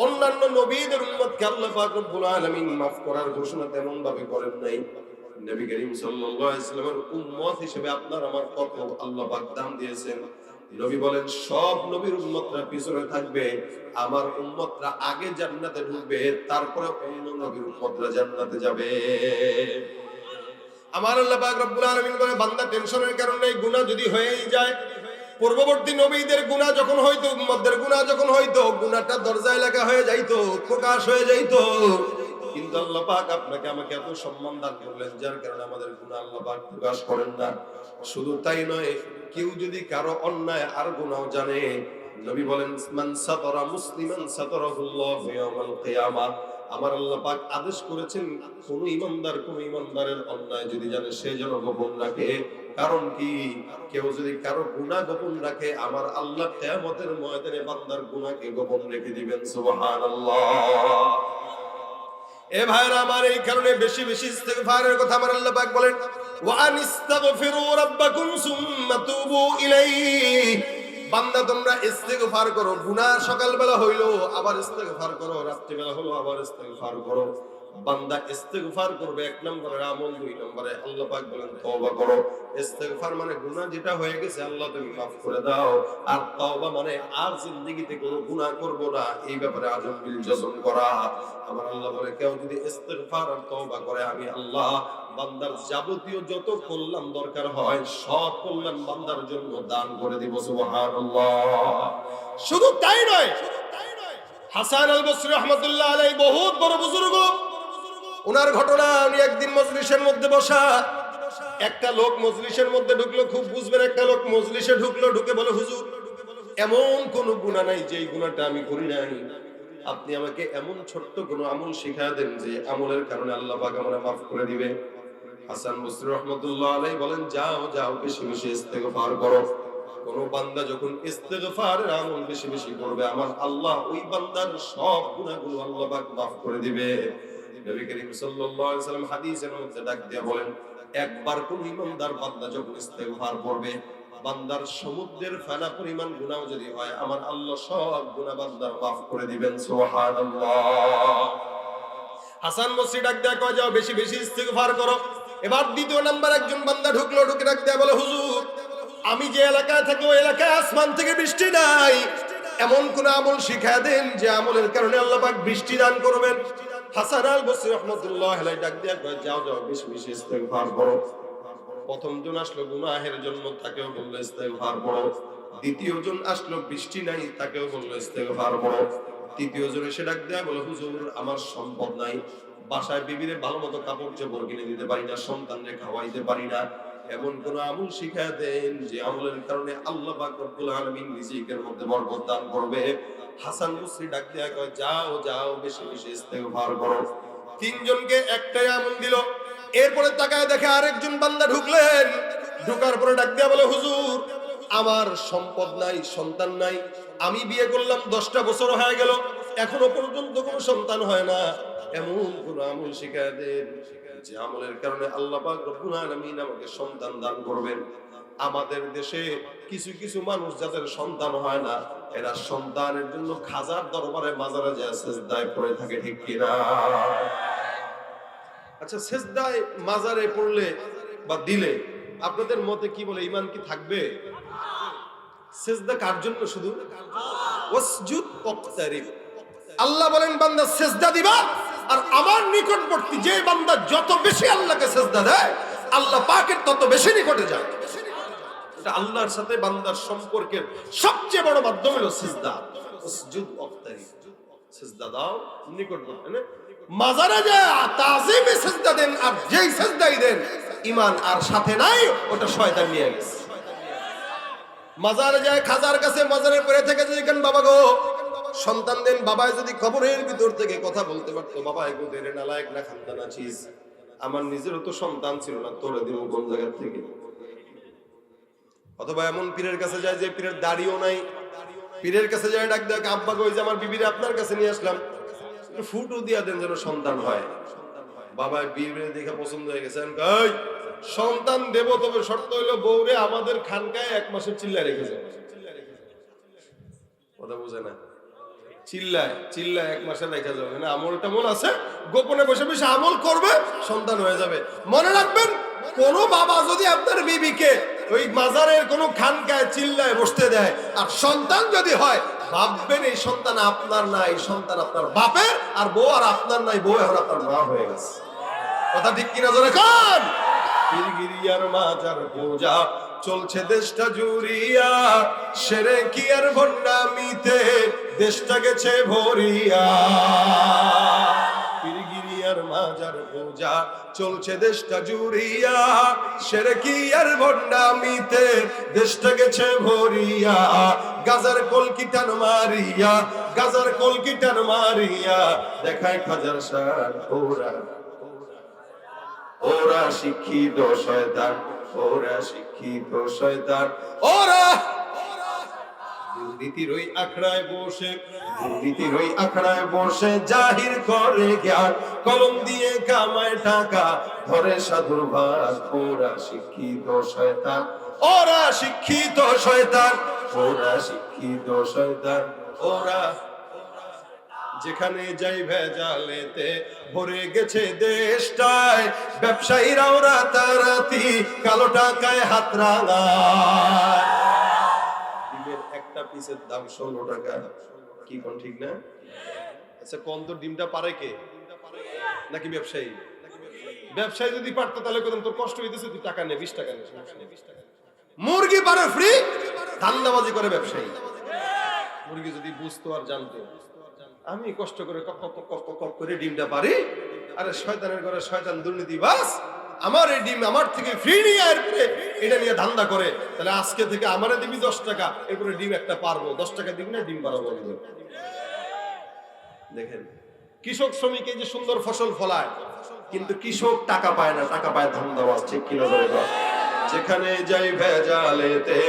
অন্যান্য নবীদের উম্মতকে আল্লাহ পাক রব্বুল আলামিন মাফ করার ঘোষণা তেমন ভাবে করেন নাই। নবী করিম সাল্লাল্লাহু আলাইহি ওয়াসাল্লামের উম্মত হিসেবে আপনার আমার কত আল্লাহ পাক দান দিয়েছেন। নবী বলেন, সব নবীর উম্মতরা পিছনে থাকবে, আমার উম্মতরা আগে জান্নাতে ঢুকবে, তারপরে অন্য নবীর উম্মতরা জান্নাতে যাবে। আমার আল্লাহ পাক রব্বুল আলামিন বলে, বান্দা টেনশনের কারণে গুনাহ যদি হয়েই যায়, পূর্ববর্তী নবীদের গুনাহ যখন হইতো, উম্মতদের গুনাহ যখন হইতো, গুনাহটা দরজায় লেখা হয়ে যাইতো, প্রকাশ হয়ে যাইতো। কিন্তু আল্লাহ পাক আপনাকে আমাকে এত সম্মান দান করলেন, যার কারণে আমাদের গুনাহ আল্লাহ পাক প্রকাশ করেন না। শুধু তাই নয়, কেউ যদি কারো অন্যায় আর গুনাহ জানে, নবী বলেন, মান সাতারা মুসলিমান সাতারাহুল্লাহু ইয়াওমাল কিয়ামাহ। আমার আল্লাহ পাক আদেশ করেছেন, কোন ইমানদারের অন্যায় যদি জানে সে যেন গোপন রাখে। কারণ কি, কেউ যদি কারো গুনাহ গোপন রাখে, আমার আল্লাহ কিয়ামতের ময়দানে বান্দার গুনাহকে গোপন রেখে দিবেন। সুবহানাল্লাহ। এ ভাইরা আমার, এই কারণে বেশি বেশি ইস্তিগফারের কথা আমার আল্লাহ পাক বলেন, ওয়া আনিস্তাগফিরু রাব্বাকুম সুম্মা তুবু ইলাইহি। বান্দা তোমরা ইস্তিগফার করো, গুনাহ সকালবেলা হইলো আবার ইস্তিগফার করো, রাত্রিবেলা হলো আবার ইস্তিগফার করো। বান্দা ইস্তেগফার করবে, 1 নম্বরের আমল। 2 নম্বরে আল্লাহ পাক বলেন তওবা করো। ইস্তেগফার মানে গুনাহ যেটা হয়ে গেছে আল্লাহ তুমি মাফ করে দাও, আর তওবা মানে আর জিন্দেগিতে কোনো গুনাহ করব না, এই ব্যাপারে আজম বিল জজম করা। আমার আল্লাহ বলে কেউ যদি ইস্তেগফার আর তওবা করে, আমি আল্লাহ বান্দার যাবতীয় যত কল্যাণ দরকার হয় সব কল্যাণ বান্দার জন্য দান করে দিব। সুবহানাল্লাহ। শুধু তাই নয়, হাসান আল বসরি রাহমাতুল্লাহ আলাইহি বহুত বড় বুজুর্গ, ওনার ঘটনা। উনি একদিন মজলিসের মধ্যে বসা, একটা লোক মজলিসের মধ্যে ঢুকলো, খুব বুঝবেন, একটা লোক মজলিসে ঢুকলো, ঢুকে বলে হুজুর এমন কোন গুনাহ নাই যে গুনাহটা আমি করি নাই, আপনি আমাকে এমন ছোট্ট কোন আমল শিখায় দেন যে আমলের কারণে আল্লাহ পাক আমাকে maaf করে দিবে। হাসান বসরি রাহমাতুল্লাহ আলাইহি বলেন যাও যাও বেশি বেশি ইস্তেগফার করো। কোন বান্দা যখন ইস্তেগফারের আমল বেশি বেশি করবে, আমার আল্লাহ ওই বান্দার সব গুনাহগুলো আল্লাহ পাক maaf করে দিবে। নবী করিম সাল্লাল্লাহু আলাইহি ওয়াসাল্লাম হাদিসের মধ্যে ডাক দিয়ে বলেন, একবার কোন ইমানদার বান্দা যখন ইস্তেগফার করবে, বান্দার সমুদ্রের ফেনা পরিমাণ গুনাহ যদি হয়, আমার আল্লাহ সব গুনাহ বান্দার maaf করে দিবেন। সুবহানাল্লাহ। হাসান বসরি ডাক দিয়ে কয় যাও বেশি বেশি ইস্তেগফার করো। এবার দ্বিতীয় নাম্বার একজন বান্দা ঢুকলো, ঢুকে ডাক দিয়ে বলে হুজুর আমি যে এলাকায় থাকি ওই এলাকায় আসমান থেকে বৃষ্টি নাই, এমন কোন আমল শিখায় দেন যে আমলের কারণে আল্লাহ পাক বৃষ্টি দান করবেন। হাসান আল বসরি রাহমাতুল্লাহ আলাইহি ডাক দিয়ে কয় যাও যাও বেশি বেশি ইস্তেগফার করো। প্রথম জন আসলো গুনাহের জন্য, তাকেও বললো ইস্তেগফার করো। দ্বিতীয় জন আসলো বৃষ্টি নাই, তাকেও বললো ইস্তেগফার করো। তৃতীয় জন এসে ডাক দেয়া বলে হুজুর আমার সম্পদ নাই, বাসায় বিবিরে ভালো মতো কাপড় চোপড় কিনে দিতে পারি না, সন্তানকে খাওয়াইতে পারি না, এমন কোন আমল শিখায় দেন যে আমলের কারণে আল্লাহ পাক রব্বুল আলামিন রিজিকের মধ্যে বরকত দান করবে। হাসান বসরি ডাক দেয়া কয় যাও যাও বেশি বেশি ইস্তেগফার করো। তিনজনকে একটাই আমল দিল। এরপরে তাকায় দেখে আরেকজন বান্দা ঢুকলেন, ঢুকার পরে ডাক দেয়া বলে হুজুর আমার সম্পদ নাই, সন্তান নাই, আমি বিয়ে করলাম 10টা বছর হয়ে গেল, এখনো পর্যন্ত কোনো সন্তান হয় না, এমন কোন আমল শিখায় দেন যে আমলের কারণে আল্লাহ পাক রব্বুল আলামিন আমাকে সন্তান দান করবেন। আমাদের দেশে কিছু কিছু মানুষ যাদের সন্তান হয় না, এরা সন্তানের জন্য খাজার দরবারে মাজারে যায় সিজদায় পড়ে থাকে, ঠিক কিনা? আচ্ছা সিজদায় মাজারে পড়লে বা দিলে আপনাদের মতে কি বলে, ঈমান কি থাকবে? সিজদা কার জন্য? শুধু ওয়াসজুদ ওয়াকতারিব। আল্লাহ বলেন বান্দা সিজদা দিবা, আর আমার নিকটবর্তী যে বান্দা যত বেশি আল্লাহকে সিজদা দেয় আল্লাহ পাকের তত বেশি নিকটে যায়। এটা আল্লাহর সাথে বান্দার সম্পর্কের সবচেয়ে বড় মাধ্যম হলো সিজদা। ওয়াসজুদ ওয়াকতারিব, সিজদা দাও নিকটবর্তী, মানে মাজারে যায় তাজিমে সিজদা দেন, আর যেই সিজদাই দেন ঈমান আর সাথে নাই, ওটা শয়তান নিয়ে গেছে। মাজারে যায় খাজার কাছে, মাজারে পড়ে থেকে যদি কেন বাবা গো সন্তান দেন, বাবায় যদি খবরের ভিতর থেকে কথা বলতে পারতো, বাবা এগো দেরে নালায়েক না খানদান আছিস, আমার নিজেরও তো সন্তান ছিল না, তোরে দিব কোন জায়গা থেকে? অথবা এমন পীরের কাছে যায় যে পীরের দাড়িও নাই, পীরের কাছে যায় ডাক দেয় আব্বা গো যে আমার বিবিরে আপনার কাছে নিয়ে আসলাম, একটু ফুটও দিয়া দেন যেন সন্তান হয়। বাবা বিবিরে দেখে পছন্দ হয়ে গেছে, সন্তান দেব, তবে শর্ত হইলো বউরে আমাদের খানকায় 1 মাসের চিল্লা রেখে যাবে। কথা বুঝে না? চিল্লায় চিল্লায় 1 মাসে রেখে যাবে না, আমল টামল আছে, গোপনে বসে বসে আমল করবে, সন্তান হয়ে যাবে। মনে রাখবেন, কোন বাবা যদি আপনার বিবিকে ওই মাজারের কোন খানকায় চিল্লায় বসতে দেয় আর সন্তান যদি হয়, ভাববেন এই সন্তান আপনার না, এই সন্তান আপনার বাপের, আর বউ আর আপনার নাই, বউ এখন আপনার মা হয়ে গেছে। কথা ঠিক কিনা জোরে কোন? পীরগিরিয়ার মাজার পূজা চলছে দেশটা জুড়িয়া, সেরে কি আর ভণ্ডামিতে দেশটা গেছে ভরিয়া। পীরগিরিয়ার মাজার পূজা চলছে দেশটা জুড়িয়া, সেরে কি আর ভণ্ডামিতে দেশটা গেছে ভরিয়া। গাজার কলকিটান মারিয়া, গাজার কলকিটান মারিয়া দেখায় খাজার শান, ওরা ওরা শিক্ষিত শয়তান, ওরা শিক্ষিত শয়তান, ওরা দুর্নীতির ওই আখড়ায় বসে, দুর্নীতির ওই আখড়ায় বসে জাহির করে জ্ঞান, কলম দিয়ে কামায় টাকা ধরে সাধুর ভাত। ওরা শিক্ষিত শয়তান, ওরা শিক্ষিত শয়তান, ওরা শিক্ষিত শয়তান, ওরা যেখানে যাই ভেজালেতে ভরে গেছে দেশটায়, ব্যবসায়ীরাও রাতারাতি কালো টাকায় হাত রাঙায়। ডিমের একটা পিসের দাম 16 টাকা, কি কোন ঠিক না? আচ্ছা কোন তো ডিমটা পারে কে, নাকি ব্যবসায়ী? ব্যবসায়ী যদি পারতো তাহলে কোন তোর কষ্ট হইতেছে, তুই টাকা নে, 20 টাকা নে। মুরগি পারে ফ্রি, ধান্দাবাজি করে ব্যবসায়ী। মুরগি যদি বুঝতো আর জানতো আমি কষ্ট করে কক কক কক কক করে ডিমটা পারি, আরে শয়তানের ঘরে শয়তান দুর্নীতি বাস, আমার এই ডিম আমার থেকে ফ্রি নিয়ে এরপরে এটা নিয়ে ধান্দা করে, তাহলে আজকে থেকে আমারে দিবি 10 টাকা, এরপরে ডিম একটা পারবো, 10 টাকা দিবি না, ডিম পারবো। দেখেন কৃষক শ্রমিক এই যে সুন্দর ফসল ফলায়, কিন্তু কৃষক টাকা পায় না, টাকা পায় ধান্দাবাজ। ঠিক কিনা বলে? যেখানে যাই ভেজালেতে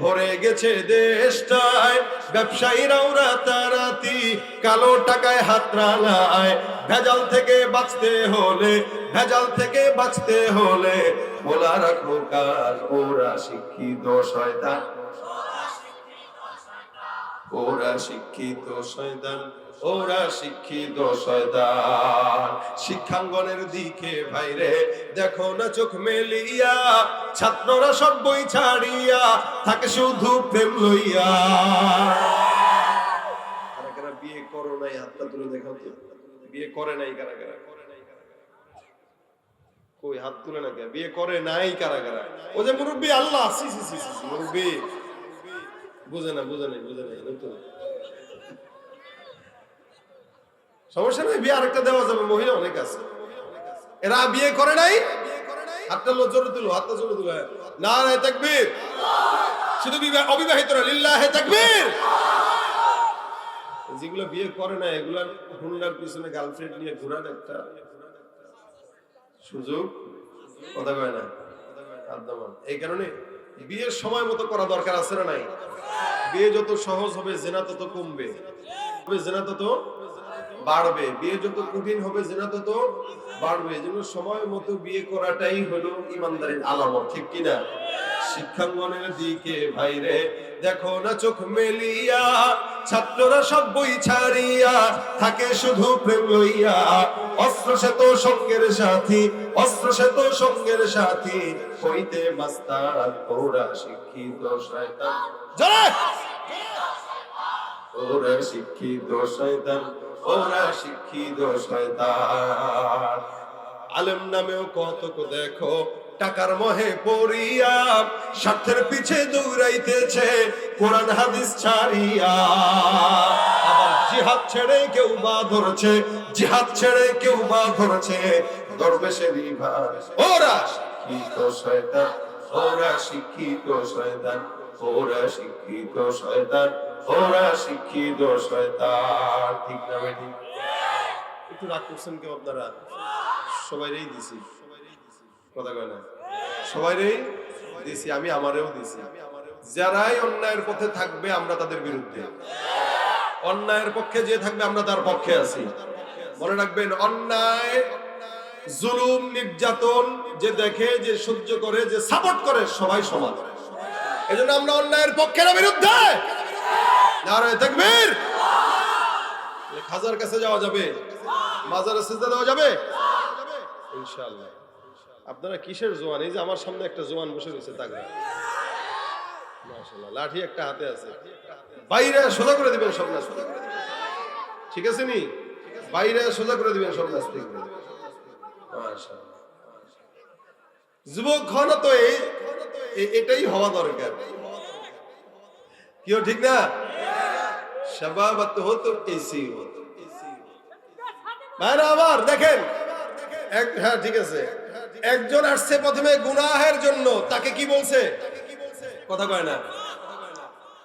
ভরে গেছে দেশটায়, ব্যবসায়ীরাও রাতারাতি কালো টাকায় হাত রাঙায়। ভেজাল থেকে বাঁচতে হলে, ভেজাল থেকে বাঁচতে হলে বলা রাখো কাজ, ওরা শিক্ষিত শয়তান, ওরা শিক্ষিত শয়তান, ওরা শিক্ষিত শয়তান। শিক্ষাঙ্গনের দিকে ভাইরে দেখো না চোখ মেলিয়া, ছাত্ররা সব বই ছাড়িয়া থাকে শুধু প্রেম লইয়া। কারা কারা বিয়ে করো নাই হাতটা তুলে দেখাও তো, বিয়ে করে নাই কারা কারা? কই হাত তুলে না কে? বিয়ে করে নাই কারা কারা? ও যে মুরব্বি, আল্লাহ সি সি সি সি মুরব্বি, বুঝে না, বুঝে নাই, বুঝে নাই। সমস্যা নাই, বিয়ে আরেকটা দেওয়া যাবে, মহিলা অনেক আছে। এরা বিয়ে করে নাই, হাতটা জোরে তুলো, হাতটা জোরে তুলো। নারে তাকবীর। শুধু অবিবাহিতরা লিল্লাহে তাকবীর। যেগুলো বিয়ে করে না এগুলা হুন্ডার পিছনে গার্লফ্রেন্ড নিয়ে ঘোরার একটা সুযোগ, কথা কয় না? এই কারণে বিয়ের সময় মতো করা দরকার আছে না নাই? বিয়ে যত সহজ হবে জেনা তত কমবে, জেনা তত বাড়বে। বিয়ে যত কঠিন হবে জেনা তত বাড়বে। এজন্য সময় মতো বিয়ে করাটাই হলো ইমানদারির আলামত। ঠিক কিনা? শিক্ষাঙ্গনের দিকে ভাইরে দেখো না চোখ মেলিয়া, ছাত্ররা সব বই ছাড়িয়া থাকে শুধু প্রেম লইয়া। অস্ত্র সে তো সঙ্গের সাথী, অস্ত্র সে তো সঙ্গের সাথী, হইতে মাস্তান ওরা শিক্ষিত শয়তান। জোরে! ওরা শিক্ষিত শয়তান, ওরা শিক্ষিত শয়তান। আলেম নামেও কতক দেখো টাকার মোহে পড়িয়া, স্বার্থের পিছে দৌড়াইতেছে কোরআন হাদিস ছাড়িয়া। আবার জিহাদ ছেড়ে কেউ বা ধরছে, জিহাদ ছেড়ে কেউ বা ধরছে দরবেশেরই ভার। ওরা শিক্ষিত শয়তান, ওরা শিক্ষিত শয়তান, ওরা শিক্ষিত শয়তান, ওরা শিক্ষিত শয়তান। ঠিক না বেটি? একটু রাগ করছেন কেউ আপনারা? সবাইরেই দিছি, কথা কয় না? সবাইরেই দিছি, আমি আমারেও দিছি। যারাই অন্যায়ের পথে থাকবে আমরা তাদের বিরুদ্ধে, অন্যায়ের পক্ষে যে থাকবে আমরা তার পক্ষে আছি। মনে রাখবেন, অন্যায়, জুলুম, নির্যাতন যে দেখে, যে সহ্য করে, যে সাপোর্ট করে, সবাই সমান। এজন্য আমরা অন্যায়ের পক্ষে না বিরুদ্ধে। নারে তাকবীর। খাজার কাছে যাওয়া যাবে, মাজারে সিজদা দেওয়া যাবে ইনশাআল্লাহ। আপনারা কিসের জোয়ান? এই যে আমার সামনে একটা জোয়ান বসে রয়েছে, তাগড়া মাশাআল্লাহ, লাঠি একটা হাতে আছে। বাইরে সোজা করে দিবেন সব নাস্তিক, ঠিক আছে নি? বাইরে সোজা করে দিবেন সব নাস্তিক, মাশাআল্লাহ। যুবক হন তো এটাই হওয়া দরকার, কিও ঠিক না? শাবাবাত হো তো এসি হো। ভাইরা আমার দেখেন, হ্যাঁ ঠিক আছে, একজন আসছে প্রথমে গুনাহের জন্য, তাকে কি বলছে? কথা কয় না।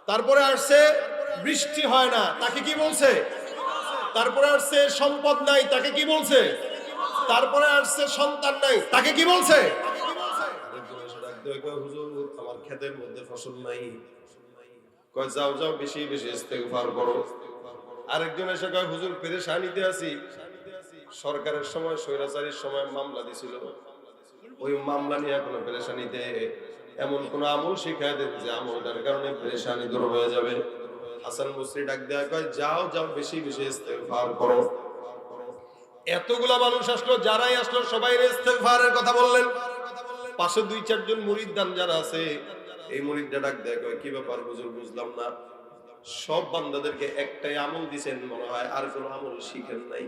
তারপরে আসছে বৃষ্টি হয় না, তাকে কি বলছে? তারপরে আসছে সম্পদ নাই, তাকে কি বলছে? তারপরে আসছে সন্তান নাই, তাকে কি বলছে? হুজুর আমার ক্ষেতের মধ্যে ফসল নাই, কয় যাও যাও বেশি বেশি ইস্তেগফার করো। আরেকজন এসে কয় হুজুর পেরেশানিতে আছি, সরকারের সময়, স্বৈরাচারীর সময় মামলা দিছিল, ওই মামলা নিয়ে কোনো পেরেশানিতে এমন কোন আমল শিখায় দেন যে আমলটার কারণে পেরেশানি দূর হয়ে যাবে। হাসান বসরি ডাক দেয়া কয়, যাও যাও বেশি বেশি ইস্তেগফার করো। এতগুলা মানুষ আসলো, যারাই আসলো সবাই ইস্তেগফারের কথা বললেন। পাশে 2-4 জন মুরিদ দান যারা আছে, এই মুরিদটা ডাক দেয়া কয়, কি ব্যাপার হুজুর, বুঝলাম না, সব বান্দাদেরকে একটাই আমল দিছেন মনে হয়, আর কোন আমল শিখেন নাই।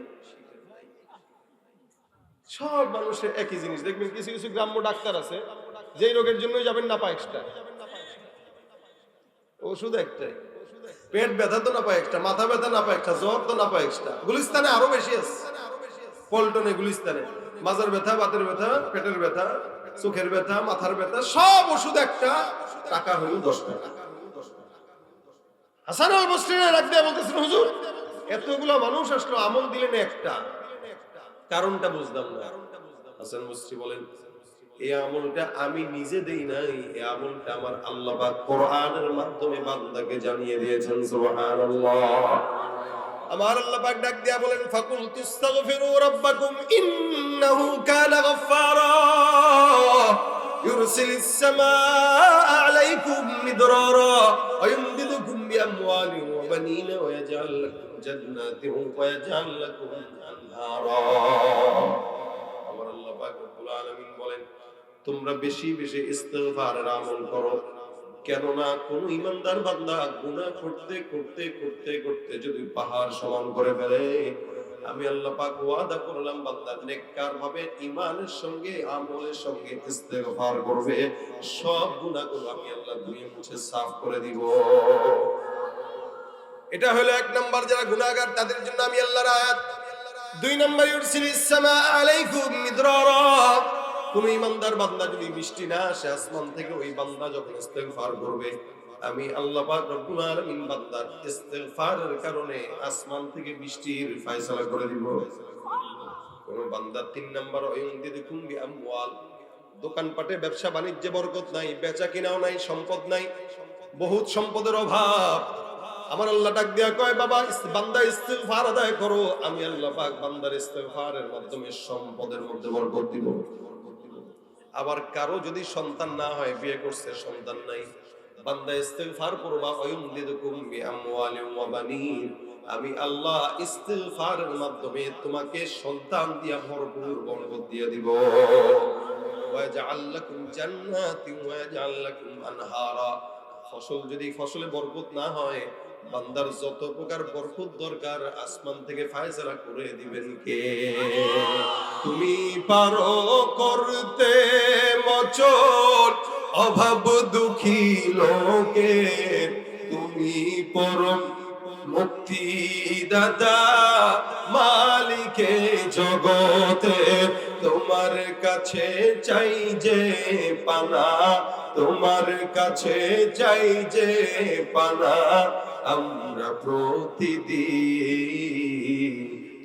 সব মানুষের একই জিনিস। দেখবেন কিছু কিছু গ্রাম্য ডাক্তার আছে, যেই রোগের জন্যই যাবেন নাপা এক্সট্রা, ওষুধ একটাই। পেট ব্যথা তো নাপা এক্সট্রা, মাথা ব্যথা নাপা এক্সট্রা, জ্বর তো নাপা এক্সট্রা। গুলিস্তানে আরো বেশি আছে, পল্টনে, গুলিস্তানে মাজার ব্যথা, বাতের ব্যথা, পেটের ব্যথা, চোখের ব্যথা, মাথার ব্যথা, সব ওষুধ একটা, টাকা হলো 10 টাকা। হাসান আল বসরি ডাক দিয়ে বলতেছেন, হুজুর এতগুলো মানুষ আসলো, আমল দিলেন একটা, কারণটা বুঝলাম না। হাসান বসরি বলেন, এই আমলটা আমি নিজে দেই নাই, এই আমলটা আমার আল্লাহ পাক কোরআনের মাধ্যমে বান্দাকে জানিয়ে দিয়েছেন। সুবহানাল্লাহ। আমার আল্লাহ পাক ডাক দিয়া বলেন, ফাকুল তুস্তাগফিরু রাব্বাকুম ইন্নাহু কানা গফফারা ইউরসিলিস সামাআ আলাইকুম মিদরারা ওয়া ইউমদিদুকুম বিআমওয়ালিন ওয়া বানিনা ওয়া ইয়াজআল লাকুম জান্নাতিন ওয়া ইয়াজআল লাকুম আনহারা। আমার আল্লাহ পাক রব্বুল আলামিন বলেন, তোমরা বেশি বেশি ইস্তিগফারের আমল করো, কেননা কোন ইমানদার বান্দা গুনাহ করতে করতে করতে করতে যদি পাহাড় সমান করে ফেলে, আমি আল্লাহ পাক ওয়াদা করলাম বান্দা নেককার ভাবে ঈমানের সঙ্গে আমলের সঙ্গে ইস্তিগফার করবে, সব গুনাহগুলো আমি আল্লাহ ধুয়ে মুছে সাফ করে দিব। এটা হলো 1 নাম্বার, যারা গুনাহগার তাদের জন্য আমি আল্লাহর আয়াত। 2 নাম্বার, ইউরসিলিস সামাআ আলাইকুম মিদরারা, কোন ইমানদার বান্দা যদি বৃষ্টি না আসে আসমান থেকে, ওই বান্দা যখন ইস্তিগফার করবে, আমি আল্লাহ পাক রব্বুল আলামিন বান্দার ইস্তিগফারের কারণে আসমান থেকে বৃষ্টির ফয়সালা করে দিব। কোন বান্দা 3 নাম্বার, ওয়াইউমদিদুকুম বিআমওয়াল, দোকানপাটে ব্যবসা বাণিজ্যে বরকত নাই, বেচা কিনাও নাই, সম্পদ নাই, বহুত সম্পদের অভাব, আমার আল্লাহ ডাক দিয়া কয়, বাবা বান্দা ইস্তিগফার আদায় করো, আমি আল্লাহ পাক বান্দার ইস্তিগফারের মাধ্যমে সম্পদের মধ্যে বরকত দিব। আবার কারো যদি সন্তান না হয়, বিয়ে করছে সন্তান নাই, বান্দা ইস্তিগফার করবা, ওয়ায়ুমদিদুকুম বিআমওয়ালিন ওয়া বানিন, আমি আল্লাহ ইস্তিগফারের মাধ্যমে তোমাকে সন্তান দিয়া ভরপুর বরকত দিয়ে দিব। ওয়া জাআল লাকুম জান্নাতিন ওয়া জাআল লাকুম আনহারা, ফসল যদি ফসলে বরকত না হয়, বান্দার যত প্রকার বরকত দরকার আসমান থেকে ফয়সালা করে দিবেন কে? তুমি পারো করতে মোচন অভাব দুঃখী লোকে, তুমি পরম মুক্তিদাতা মালিকে জগতে, তোমার কাছে চাই যে পানা, তোমার কাছে চাই যে পানা, আমরা প্রতিদিন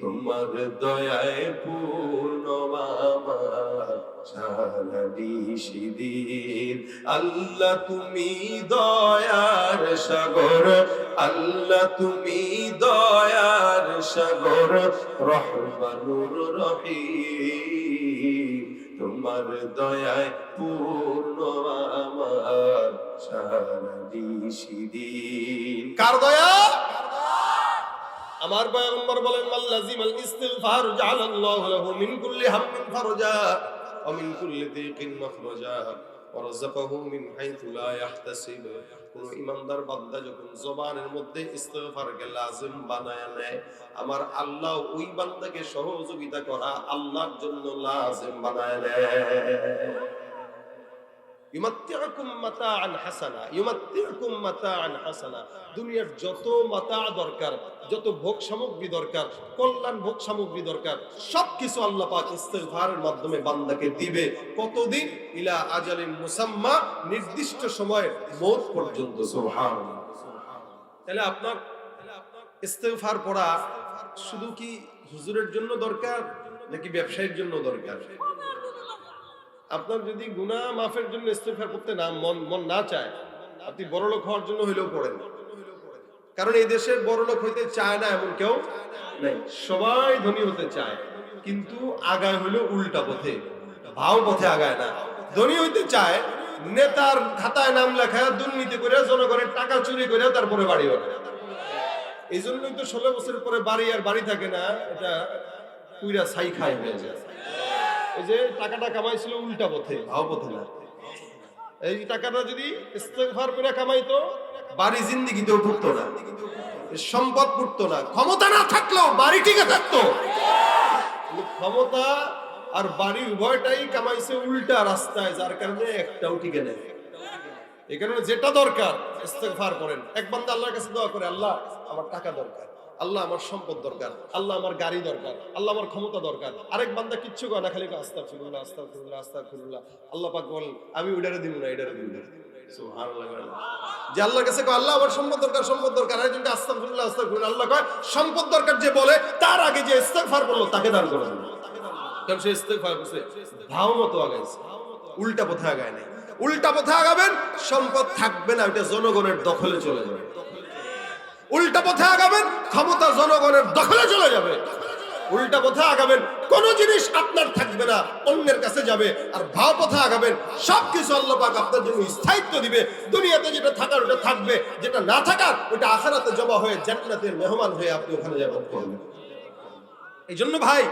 তোমার দয়ায় পূর্ণ আমার সারাদিন। আল্লাহ তুমি দয়ার সাগর, আল্লাহ তুমি দয়ার সাগর, রহমানুর রহিম, তোমার দয়ায় পূর্ণ আমার সারাদিন। কার দয়া? আমার পয়গম্বর বলেন, মাল্লাজিমাল ইস্তিগফার জাআলাল্লাহু লাহু মিন কুল্লি হাম্মিন ফারজা ওয়া মিন কুল্লি দীকিন মাখরাজা ওয়া রাযাকাহু মিন হাইথু লা ইয়াহতাসিব। কোন ইমানদার বান্দা যখন জবানের মধ্যে ইস্তিগফারকে লাজিম বানায় নেয়, আমার আল্লাহ ওই বান্দাকে সহযোগিতা করা আল্লাহর জন্য লাজিম বানায় নেয়। ইউমাত্তিউকুম মাতাআন হাসানা, ইউমাত্তিউকুম মাতাআন হাসানা, দুনিয়ার যত মাতা দরকার, যত ভোগ সামগ্রী দরকার, কল্যাণ ভোগ সামগ্রী দরকার, সবকিছু আল্লাহ পাক ইস্তিগফারের মাধ্যমে বান্দাকে দিবে। কতদিন? ইলা আজালিন মুসাম্মা, নির্দিষ্ট সময়, মওত পর্যন্ত। সুবহানাল্লাহ। তাহলে আপনার ইস্তিগফার পড়া শুধু কি হুজুরের জন্য দরকার নাকি ব্যবসায়ীর জন্য দরকার? আপনার যদি গুনাহ মাফের জন্য ইস্তিগফার করতে না মন না চায়, আপনি বড়লোক হওয়ার জন্য হইলেও পড়েন। কারণ এই দেশের বড়লোক হইতে চায় না এমন কেউ নাই, সবাই ধনী হতে চায়, কিন্তু আগায় হইলো উল্টা পথে, ভাও পথে আগায় না। ধনী হইতে চায়, নেতার খাতায় নাম লেখায় দুর্নীতি করে জনগণের টাকা চুরি করে তারপরে বাড়ি বানায়। এই জন্যই তো 16 বছরের পরে বাড়ি আর বাড়ি থাকে না, এটা পুইরা ছাই খায় হয়ে যায়। এই যে টাকাটা কামাইছিল উল্টা পথে, ভাও পথে না। এই টাকাটা যদি ইস্তেগফার করে কামাইতো, বাড়ি জিন্দেগিতেও ঢুকতো না, সম্পদ পড়তো না, ক্ষমতা না থাকলেও বাড়ি টিকে থাকতো। ক্ষমতা আর বাড়ি উভয়টাই কামাইছে উল্টা রাস্তায়, যার কারণে একটাও টিকে নেই। এই কারণে যেটা দরকার ইস্তেগফার করেন। এক বান্দা আল্লাহর কাছে দোয়া করে, আল্লাহ আমার টাকা দরকার, আল্লাহ আমার সম্পদ দরকার, আল্লাহ আমার গাড়ি দরকার, আল্লাহ আমার ক্ষমতা দরকার। আরেক বান্দা কিচ্ছু করে না, খালি আস্তাগফিরুল্লাহ আস্তাগফিরুল্লাহ আস্তাগফিরুল্লাহ। আল্লাহ পাক বলেন আমি ওইটারে দিব না, এটারে দিব না। সুবহানাল্লাহ। যে আল্লাহর কাছে কয় আল্লাহ আমার সম্পদ দরকার, সম্পদ দরকার, আরেকজনকে আস্তাগফিরুল্লাহ আস্তাগফিরুল্লাহ। আল্লাহ কয় সম্পদ দরকার যে বলে, তার আগে যে ইস্তেগফার করলো তাকে দান করে দেন। কারণ সে ইস্তেগফার করছে, ভাও মতো আগাইছে, উল্টা পথে আগায় নাই। উল্টা পথে আগাবেন, সম্পদ থাকবে না, ওটা জনগণের দখলে চলে যাবে। উল্টা পথে আগাবেন, ক্ষমতা জনগণের দখলে চলে যাবে। উল্টা পথে আগাবেন, কোন জিনিস আপনার থাকবে না, অন্যের কাছে যাবে। আর ভাও পথে আগাবেন, সবকিছু আল্লাহ পাক আপনার জন্য স্থায়িত্ব দিবে। দুনিয়াতে যেটা থাকার ওটা থাকবে, যেটা না থাকার ওটা আখিরাতে জমা হয়ে জান্নাতের মেহমান হয়ে আপনি ওখানে যাবেন করবেন। এই জন্য ভাই,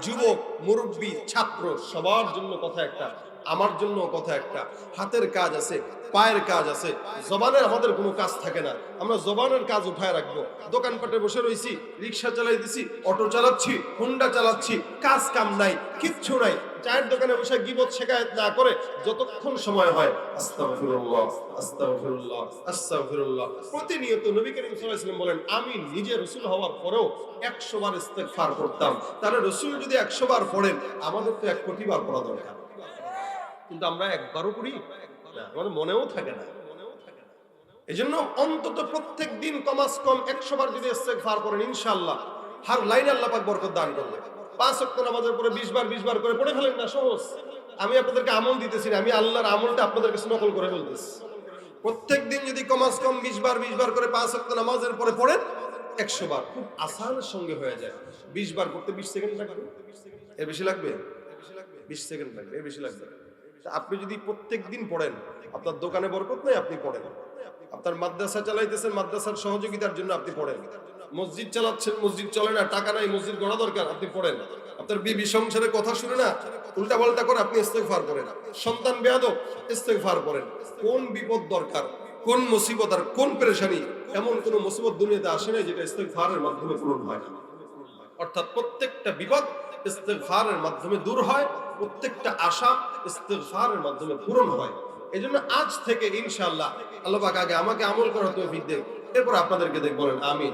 যুবক, মুরব্বী, ছাত্র, সবার জন্য কথা একটা, আমার জন্য কথা একটা। হাতের কাজ আছে, পায়ের কাজ আছে, জবানের আমাদের কোনো কাজ থাকে না। আমরা জবানের কাজ উঠায় রাখবো। দোকানপাটে বসে রয়েছি, রিক্সা চালাই দিছি, অটো চালাচ্ছি, হুন্ডা চালাচ্ছি, কাজ কাম নাই, কিচ্ছু নাই। চায়ের দোকানে বসে গীবত শেখায়ত না করে যতক্ষণ সময় হয় আস্তাগফিরুল্লাহ আস্তাগফিরুল্লাহ আস্তাগফিরুল্লাহ। প্রতিনিয়ত নবী করিম সাল্লাল্লাহু আলাইহি ওয়াসাল্লাম বলেন, আমি নিজে রাসূল হওয়ার পরেও 100 বার ইস্তেগফার করতাম। তাহলে রাসূল যদি 100 বার পড়েন, আমাদের তো 1 কোটি বার পড়া দরকার। কিন্তু আমরা একবারও পড়ি না, আমাদের মনেও থাকে না। এজন্য অন্তত প্রত্যেক দিন কমাস কম 100 বার যদি ইস্তেগফার করেন, ইনশাআল্লাহ হার লাইনে আল্লাহ পাক বরকত দান করবেন। 5 ওয়াক্ত নামাজের পরে 20 বার করে পড়ে ফেলেন না, সহজ। আমি আপনাদেরকে আমল দিতেছি না, আমি আল্লাহর আমলটা আপনাদের কাছে নকল করে বলতেছি। প্রত্যেক দিন যদি কমাস কম 20 বার করে 5 ওয়াক্ত নামাজের পরে পড়েন 100 বার, খুব আসানের সঙ্গে হয়ে যায়। 20 বার করতে 20 সেকেন্ড লাগবে, এর বেশি লাগবে? 20 সেকেন্ড লাগবে, এর বেশি লাগবে। আপনি যদি প্রত্যেক দিন পড়েন, আপনার দোকানে বরকত নাই, আপনি পড়েন। আপনার মাদ্রাসা চালাইতেছেন, মাদ্রাসার সহযোগিতার জন্য আপনি পড়েন। মসজিদ চালাচ্ছেন, মসজিদ চলে না, টাকা নাই, মসজিদ গড়া দরকার, আপনি পড়েন। আপনার বিবি সংসারে কথা শুনে না, উল্টা পাল্টা করে, আপনি ইস্তেগফার করেন। সন্তান বেয়াদব, ইস্তেগফার করেন। কোন বিপদ দরকার, কোন মুসিবত আর কোন পেরেশানি, এমন কোন মুসিবত দুনিয়াতে আসে না যেটা ইস্তেগফারের মাধ্যমে পূরণ হয় না। অর্থাৎ প্রত্যেকটা বিপদ ইস্তেগফারের মাধ্যমে দূর হয়, প্রত্যেকটা আশা ইস্তেগফারের মাধ্যমে পূরণ হয়। এজন্য আজ থেকে ইনশাআল্লাহ আল্লাহ পাক আগে আমাকে আমল করার তৌফিক দেন, এরপর আপনাদেরকে দেখ। বলেন আমিন।